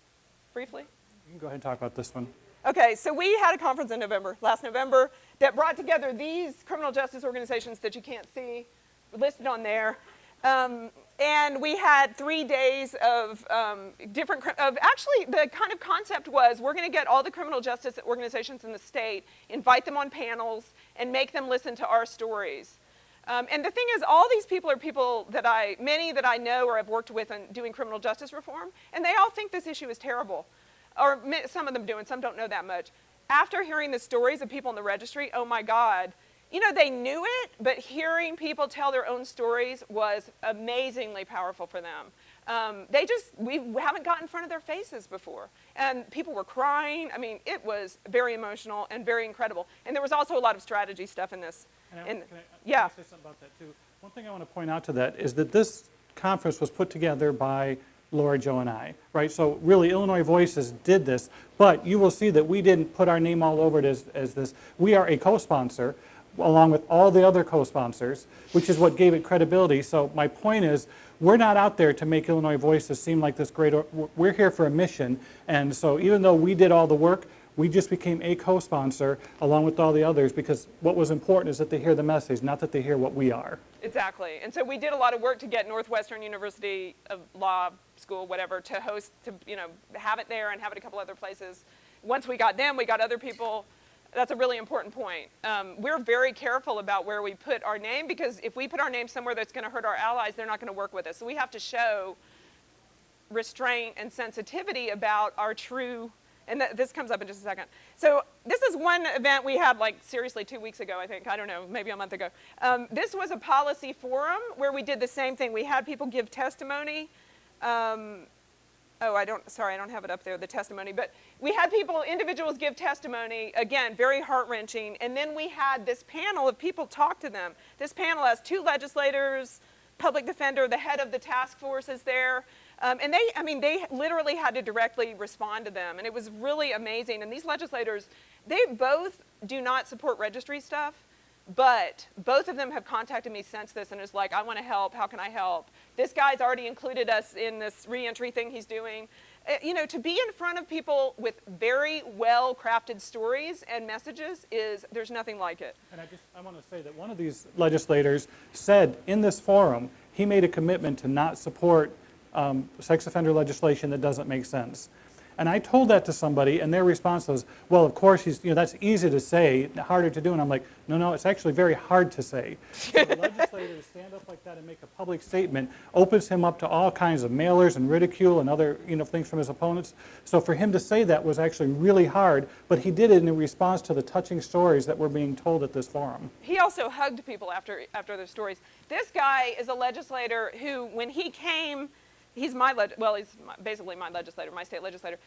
briefly? You can go ahead and talk about this one. Okay, so we had a conference in November, last November, that brought together these criminal justice organizations that you can't see listed on there. And we had 3 days of actually the kind of concept was we're going to get all the criminal justice organizations in the state, invite them on panels, and make them listen to our stories. And the thing is, all these people are people that many that I know or have worked with in doing criminal justice reform, and they all think this issue is terrible. Or some of them do, and some don't know that much. After hearing the stories of people in the registry, oh my God, you know, they knew it, but hearing people tell their own stories was amazingly powerful for them. We haven't gotten in front of their faces before. And people were crying. I mean, it was very emotional and very incredible. And there was also a lot of strategy stuff in this. Can I say something about that too? One thing I want to point out to that is that this conference was put together by Laura, Joe, and I, right? So really, Illinois Voices did this, but you will see that we didn't put our name all over it as this. We are a co-sponsor, along with all the other co-sponsors, which is what gave it credibility. So my point is, we're not out there to make Illinois Voices seem like this great, we're here for a mission, and so even though we did all the work, we just became a co-sponsor along with all the others because what was important is that they hear the message, not that they hear what we are. Exactly. And so we did a lot of work to get Northwestern University of Law School, whatever, to host, to have it there and have it a couple other places. Once we got them, we got other people. That's a really important point. We're very careful about where we put our name because if we put our name somewhere that's going to hurt our allies, they're not going to work with us. So we have to show restraint and sensitivity about our true. And this comes up in just a second. So this is one event we had like seriously 2 weeks ago, I think. I don't know, maybe a month ago. This was a policy forum where we did the same thing. We had people give testimony. I don't have it up there, the testimony. But we had individuals give testimony, again, very heart-wrenching. And then we had this panel of people talk to them. This panel has 2 legislators, public defender, the head of the task force is there. And they literally had to directly respond to them. And it was really amazing. And these legislators, they both do not support registry stuff, but both of them have contacted me since this and is like, I want to help. How can I help? This guy's already included us in this reentry thing he's doing. To be in front of people with very well-crafted stories and messages there's nothing like it. And I want to say that one of these legislators said in this forum, he made a commitment to not support sex offender legislation that doesn't make sense. And I told that to somebody, and their response was, well, of course, that's easy to say, harder to do. And I'm like, no, it's actually very hard to say. So the legislator to stand up like that and make a public statement opens him up to all kinds of mailers and ridicule and other things from his opponents. So for him to say that was actually really hard, but he did it in response to the touching stories that were being told at this forum. He also hugged people after their stories. This guy is a legislator who, when he came he's basically my legislator, my state legislator.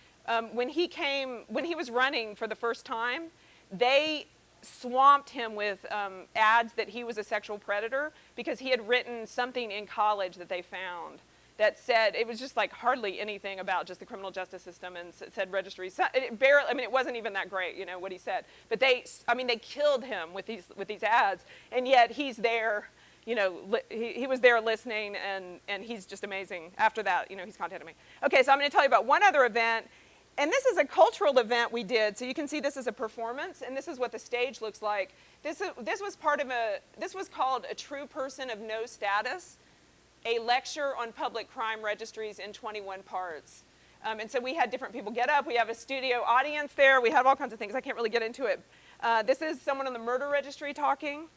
When he was running for the first time, they swamped him with ads that he was a sexual predator because he had written something in college that they found that said, it was just like hardly anything about just the criminal justice system, and said registry. It wasn't even that great, what he said. But they killed him with these ads, and yet he's there, he was there listening, and he's just amazing. After that, he's contacted me. Okay, so I'm going to tell you about one other event, and this is a cultural event we did. So you can see this is a performance, and this is what the stage looks like. This was called A True Person of No Status, a lecture on public crime registries in 21 parts. And so we had different people get up. We have a studio audience there. We have all kinds of things. I can't really get into it. This is someone on the murder registry talking.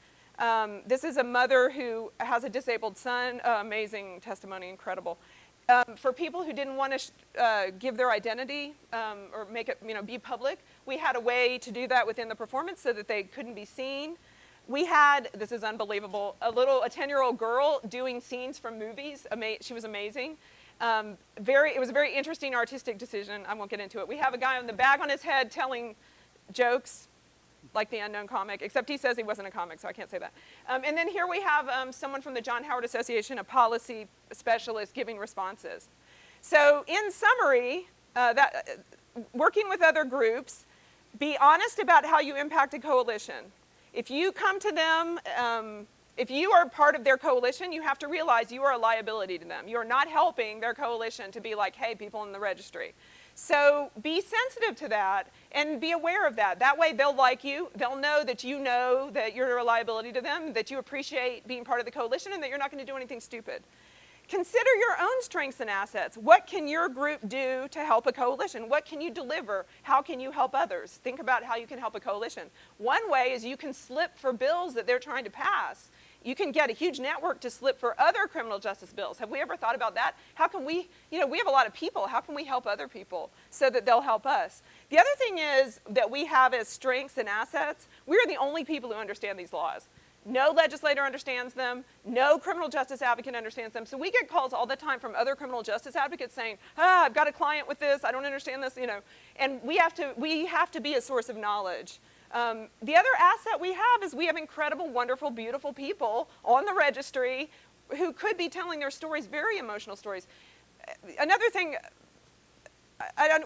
This is a mother who has a disabled son. Amazing testimony, incredible. For people who didn't want to give their identity or make it, be public, we had a way to do that within the performance so that they couldn't be seen. We had, this is unbelievable, a 10-year-old girl doing scenes from movies. She was amazing. It was a very interesting artistic decision. I won't get into it. We have a guy with the bag on his head telling jokes, like the unknown comic, except he says he wasn't a comic, so I can't say that. And then here we have someone from the John Howard Association, a policy specialist, giving responses. So in summary, working with other groups, be honest about how you impact a coalition. If you come to them, if you are part of their coalition, you have to realize you are a liability to them. You are not helping their coalition to be like, hey, people in the registry. So be sensitive to that and be aware of that. That way they'll like you. They'll know that you're a liability to them, that you appreciate being part of the coalition, and that you're not going to do anything stupid. Consider your own strengths and assets. What can your group do to help a coalition? What can you deliver? How can you help others? Think about how you can help a coalition. One way is you can slip for bills that they're trying to pass. You can get a huge network to slip for other criminal justice bills. Have we ever thought about that? How can we have a lot of people. How can we help other people so that they'll help us? The other thing is that we have as strengths and assets, we're the only people who understand these laws. No legislator understands them. No criminal justice advocate understands them. So we get calls all the time from other criminal justice advocates saying, I've got a client with this. I don't understand this, And we have to be a source of knowledge. The other asset we have is we have incredible, wonderful, beautiful people on the registry who could be telling their stories, very emotional stories. Another thing,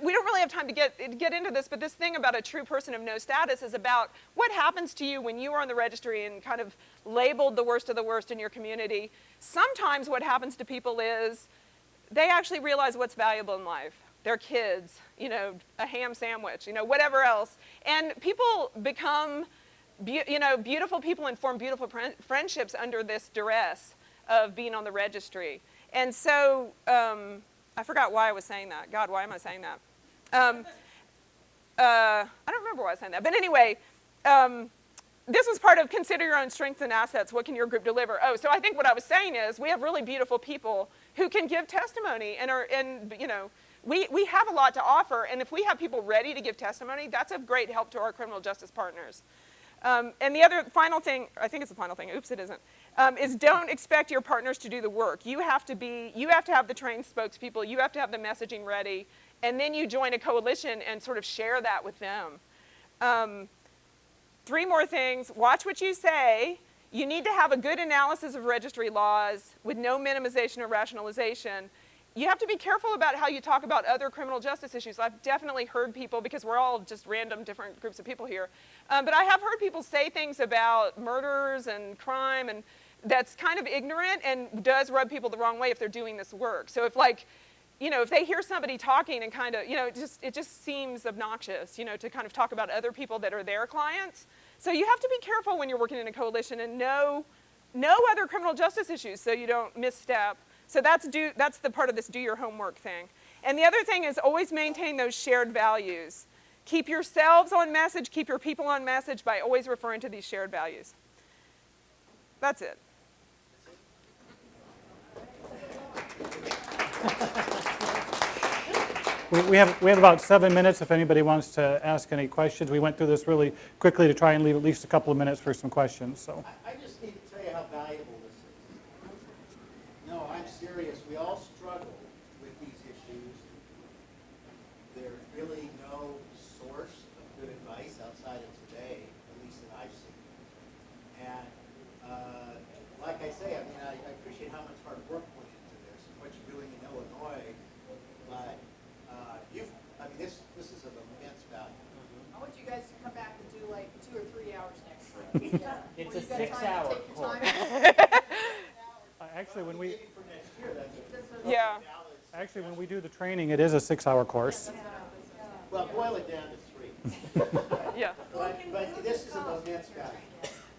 we don't really have time to get into this, but this thing about a true person of no status is about what happens to you when you are on the registry and kind of labeled the worst of the worst in your community. Sometimes what happens to people is they actually realize what's valuable in life. Their kids, a ham sandwich, whatever else. And people become, beautiful people and form beautiful friendships under this duress of being on the registry. And so, I forgot why I was saying that. God, why am I saying that? I don't remember why I was saying that. But anyway, this was part of consider your own strengths and assets. What can your group deliver? Oh, so I think what I was saying is we have really beautiful people who can give testimony we have a lot to offer. And if we have people ready to give testimony, that's of great help to our criminal justice partners. And the other final thing, I think it's the final thing, oops, it isn't, is don't expect your partners to do the work. You have to have the trained spokespeople, you have to have the messaging ready, and then you join a coalition and sort of share that with them. 3 more things. Watch what you say. You need to have a good analysis of registry laws with no minimization or rationalization. You have to be careful about how you talk about other criminal justice issues. I've definitely heard people, because we're all just random different groups of people here, but I have heard people say things about murders and crime, and that's kind of ignorant and does rub people the wrong way if they're doing this work. So if if they hear somebody talking and kind of, it just seems obnoxious, to kind of talk about other people that are their clients. So you have to be careful when you're working in a coalition and know other criminal justice issues so you don't misstep. So that's the part of this do your homework thing. And the other thing is always maintain those shared values. Keep yourselves on message, keep your people on message by always referring to these shared values. That's it. We have about 7 minutes if anybody wants to ask any questions. We went through this really quickly to try and leave at least a couple of minutes for some questions. So I just need to tell you how valuable this is. No, I'm serious. We all struggle with these issues, there's really no source of good advice outside of today, at least that I've seen. And like I say, I mean, I appreciate how much hard work went into this and what you're doing in Illinois, but this is of immense value. I want you guys to come back and do like 2 or 3 hours next time. It's Where a you've got time to 6-hour take your course. time. Actually, when we, For next year, that's a Yeah. actually, when we do the training, it is a 6-hour course. well, boil it down to 3. Yeah. But this is of immense value.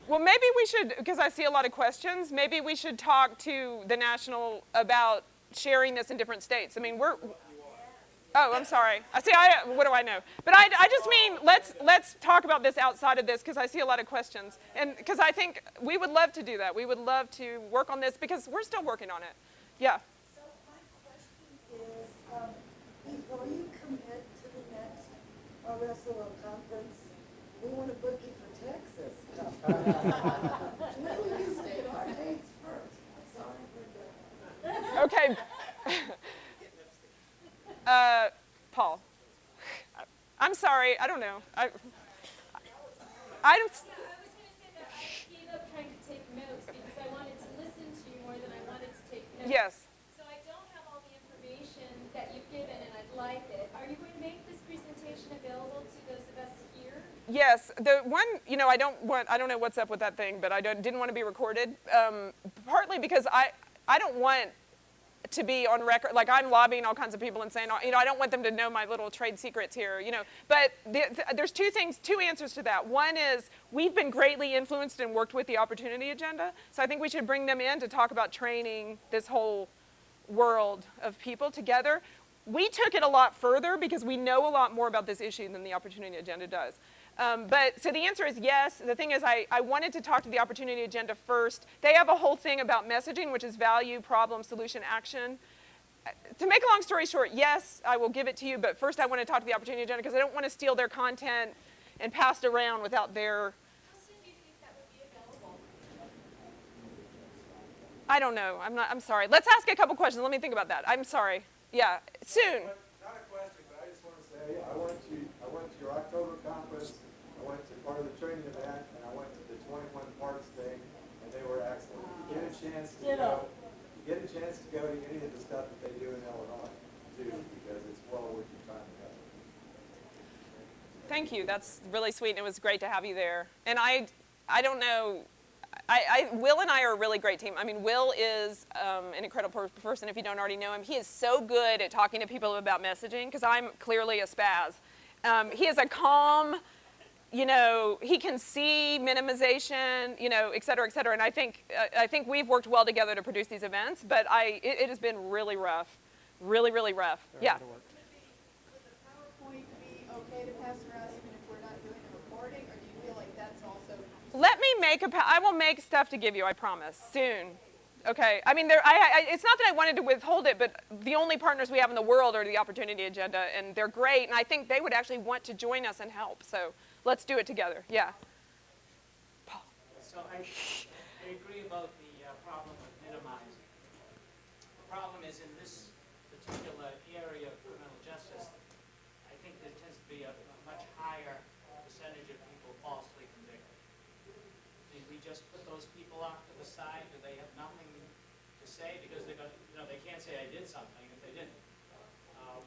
Well, maybe we should, because I see a lot of questions, maybe we should talk to the national about sharing this in different states. I mean, oh, I'm sorry. What do I know? But I just mean, let's talk about this outside of this, because I see a lot of questions. And because I think we would love to do that. We would love to work on this, because we're still working on it. Yeah. So my question is, before you commit to the next RSOL conference, we want to book you for Texas. Maybe we can get our dates first. I'm sorry for that. Okay. Paul. I'm sorry. I don't know. I don't. I was going to say that I gave up trying to take notes because I wanted to listen to you more than I wanted to take notes. Yes. So I don't have all the information that you've given, and I'd like it. Are you going to make this presentation available to those of us here? Yes. The one, I don't know what's up with that thing, but I didn't want to be recorded. Partly because I don't want to be on record, like I'm lobbying all kinds of people and saying, I don't want them to know my little trade secrets here, But there's two answers to that. One is we've been greatly influenced and worked with the Opportunity Agenda, so I think we should bring them in to talk about training this whole world of people together. We took it a lot further because we know a lot more about this issue than the Opportunity Agenda does. So the answer is yes. The thing is, I wanted to talk to the Opportunity Agenda first. They have a whole thing about messaging, which is value, problem, solution, action. To make a long story short, yes, I will give it to you, but first I want to talk to the Opportunity Agenda because I don't want to steal their content and pass it around without their... How soon do you think that would be available? I don't know. I'm sorry. Let's ask a couple questions. Let me think about that. I'm sorry. Yeah, soon. Not a question, but I just want to say, I went to your October conference, I went to part of the training event, and I went to the 21 Parks thing, and they were excellent. You get a chance to go to any of the stuff that they do in Illinois, too, because it's well worth your time to go. Thank you. That's really sweet, and it was great to have you there. And I don't know, Will and I are a really great team. I mean, Will is an incredible person if you don't already know him. He is so good at talking to people about messaging, because I'm clearly a spaz. He is a calm, he can see minimization, et cetera, et cetera. And I think we've worked well together to produce these events, but it has been really rough. Really, really rough. Yeah. Would the PowerPoint be okay to pass around even if we're not doing a recording, or do you feel like that's also... Let me I will make stuff to give you, I promise, soon. Okay, I mean, it's not that I wanted to withhold it, but the only partners we have in the world are the Opportunity Agenda, and they're great, and I think they would actually want to join us and help, so let's do it together, yeah. Paul. So I agree about the problem of minimizing. The problem is in this particular area of criminal justice, I think there tends to be a much higher percentage of people falsely convicted. Did we just put those people off to the side? Do they have nothing to say? Because they're going to, they can't say I did something if they didn't.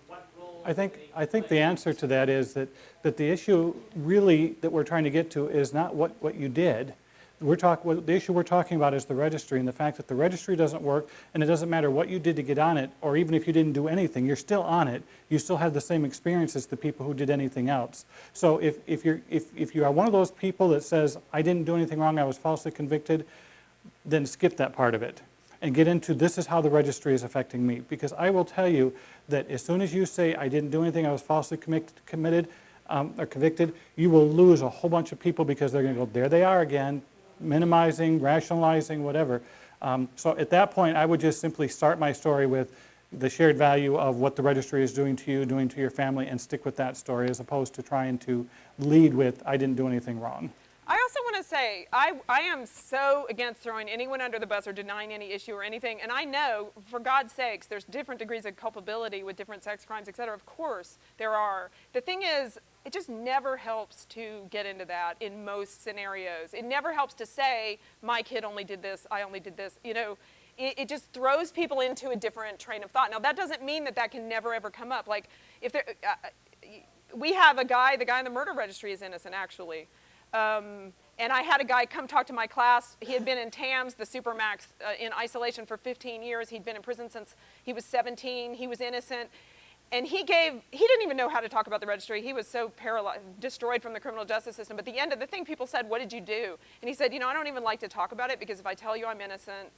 What role? I think the answer to that is that the issue really that we're trying to get to is not what you did. The issue we're talking about is the registry, and the fact that the registry doesn't work, and it doesn't matter what you did to get on it, or even if you didn't do anything, you're still on it. You still have the same experience as the people who did anything else. So if you are one of those people that says, I didn't do anything wrong, I was falsely convicted, then skip that part of it and get into this is how the registry is affecting me. Because I will tell you that as soon as you say, I didn't do anything, I was falsely convicted, you will lose a whole bunch of people because they're going to go, there they are again, minimizing, rationalizing, whatever. So at that point, I would just simply start my story with the shared value of what the registry is doing to you, doing to your family, and stick with that story as opposed to trying to lead with, I didn't do anything wrong. I also want to say, I am so against throwing anyone under the bus or denying any issue or anything. And I know, for God's sakes, there's different degrees of culpability with different sex crimes, et cetera. Of course, there are. The thing is, it just never helps to get into that in most scenarios. It never helps to say, my kid only did this, I only did this. You know, it just throws people into a different train of thought. Now, that doesn't mean that that can never, ever come up. Like, if there, we have a guy, the guy in the murder registry is innocent, actually. And I had a guy come talk to my class. He had been in TAMS, the Supermax, in isolation for 15 years. He'd been in prison since he was 17. He was innocent. And he didn't even know how to talk about the registry. He was so paralyzed, destroyed from the criminal justice system. But at the end of the thing, people said, what did you do? And he said, you know, I don't even like to talk about it because if I tell you I'm innocent,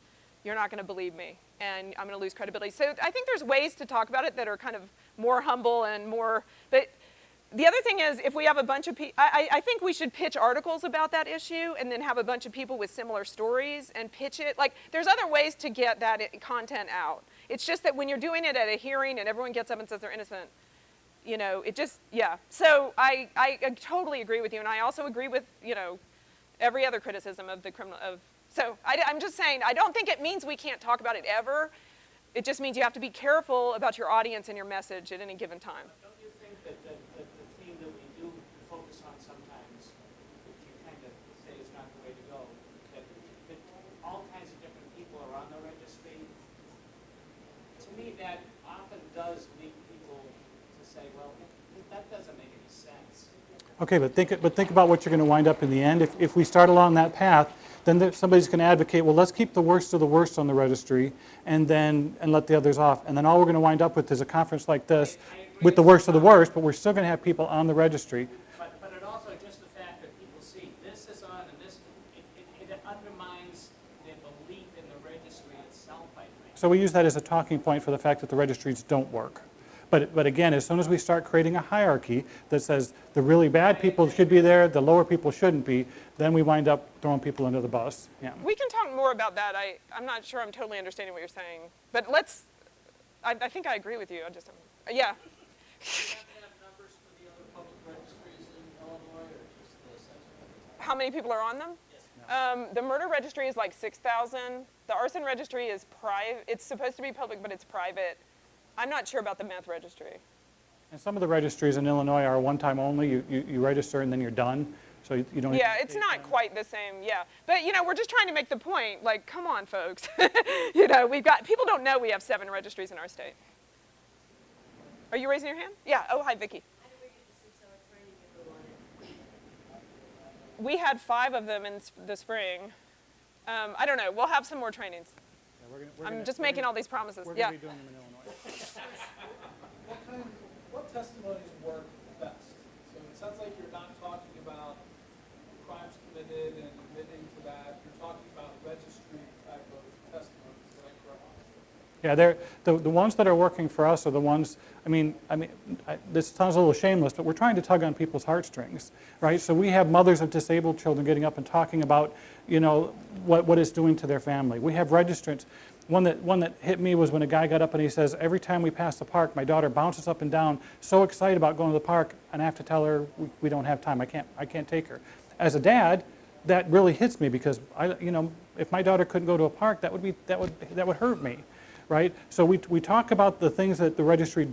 you're not going to believe me, and I'm going to lose credibility. So I think there's ways to talk about it that are kind of more humble and more, but the other thing is, if we have a bunch of people, I think we should pitch articles about that issue and then have a bunch of people with similar stories and pitch it. Like, there's other ways to get that content out. It's just that when you're doing it at a hearing and everyone gets up and says they're innocent, you know, it just, yeah. So I totally agree with you, and I also agree with, you know, every other criticism of the criminal, so I'm just saying, I don't think it means we can't talk about it ever. It just means you have to be careful about your audience and your message at any given time. Don't you think that the theme that we do focus on sometimes, which you kind of say is not the way to go, that all kinds of different people are on the registry? To me, that often does lead people to say, well, that doesn't make any sense. Okay, but think about what you're going to wind up in the end. If we start along that path, then somebody's going to advocate, well, let's keep the worst of the worst on the registry and let the others off. And then all we're going to wind up with is a conference like this with the worst of the worst, but we're still going to have people on the registry. But it also just the fact that people see this is on and this, it undermines their belief in the registry itself, I think. So we use that as a talking point for the fact that the registries don't work. But again, as soon as we start creating a hierarchy that says the really bad people should be there, the lower people shouldn't be, then we wind up throwing people under the bus. Yeah. We can talk more about that. I'm not sure I'm totally understanding what you're saying. But let's, I think I agree with you. I just, yeah. How many people are on them? The murder registry is like 6,000. The arson registry is private. It's supposed to be public, but it's private. I'm not sure about the meth registry. And some of the registries in Illinois are one-time only. You register and then you're done. So you don't. Yeah, it's not quite the same. Yeah, but you know, we're just trying to make the point. Like, come on, folks. You know, people don't know we have 7 registries in our state. Are you raising your hand? Yeah. Oh, hi, Vicki. We had 5 of them in the spring. I don't know. We'll have some more trainings. Yeah, I'm just making all these promises. We're yeah. going to be doing them in Illinois. What testimonies work best? So it sounds like you're not talking about crimes committed and admitting to that. You're talking about registry type of testimonies. Is that correct? Yeah, the ones that are working for us are the ones. This sounds a little shameless, but we're trying to tug on people's heartstrings, right? So we have mothers of disabled children getting up and talking about, you know, what it's doing to their family. We have registrants. One that hit me was when a guy got up and he says, every time we pass the park, my daughter bounces up and down, so excited about going to the park, and I have to tell her we don't have time. I can't take her. As a dad, that really hits me because if my daughter couldn't go to a park, that would hurt me, right? So we talk about the things that the registry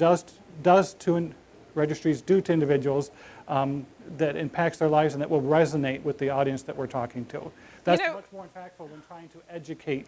registries do to individuals that impacts their lives and that will resonate with the audience that we're talking to. That's much more impactful than trying to educate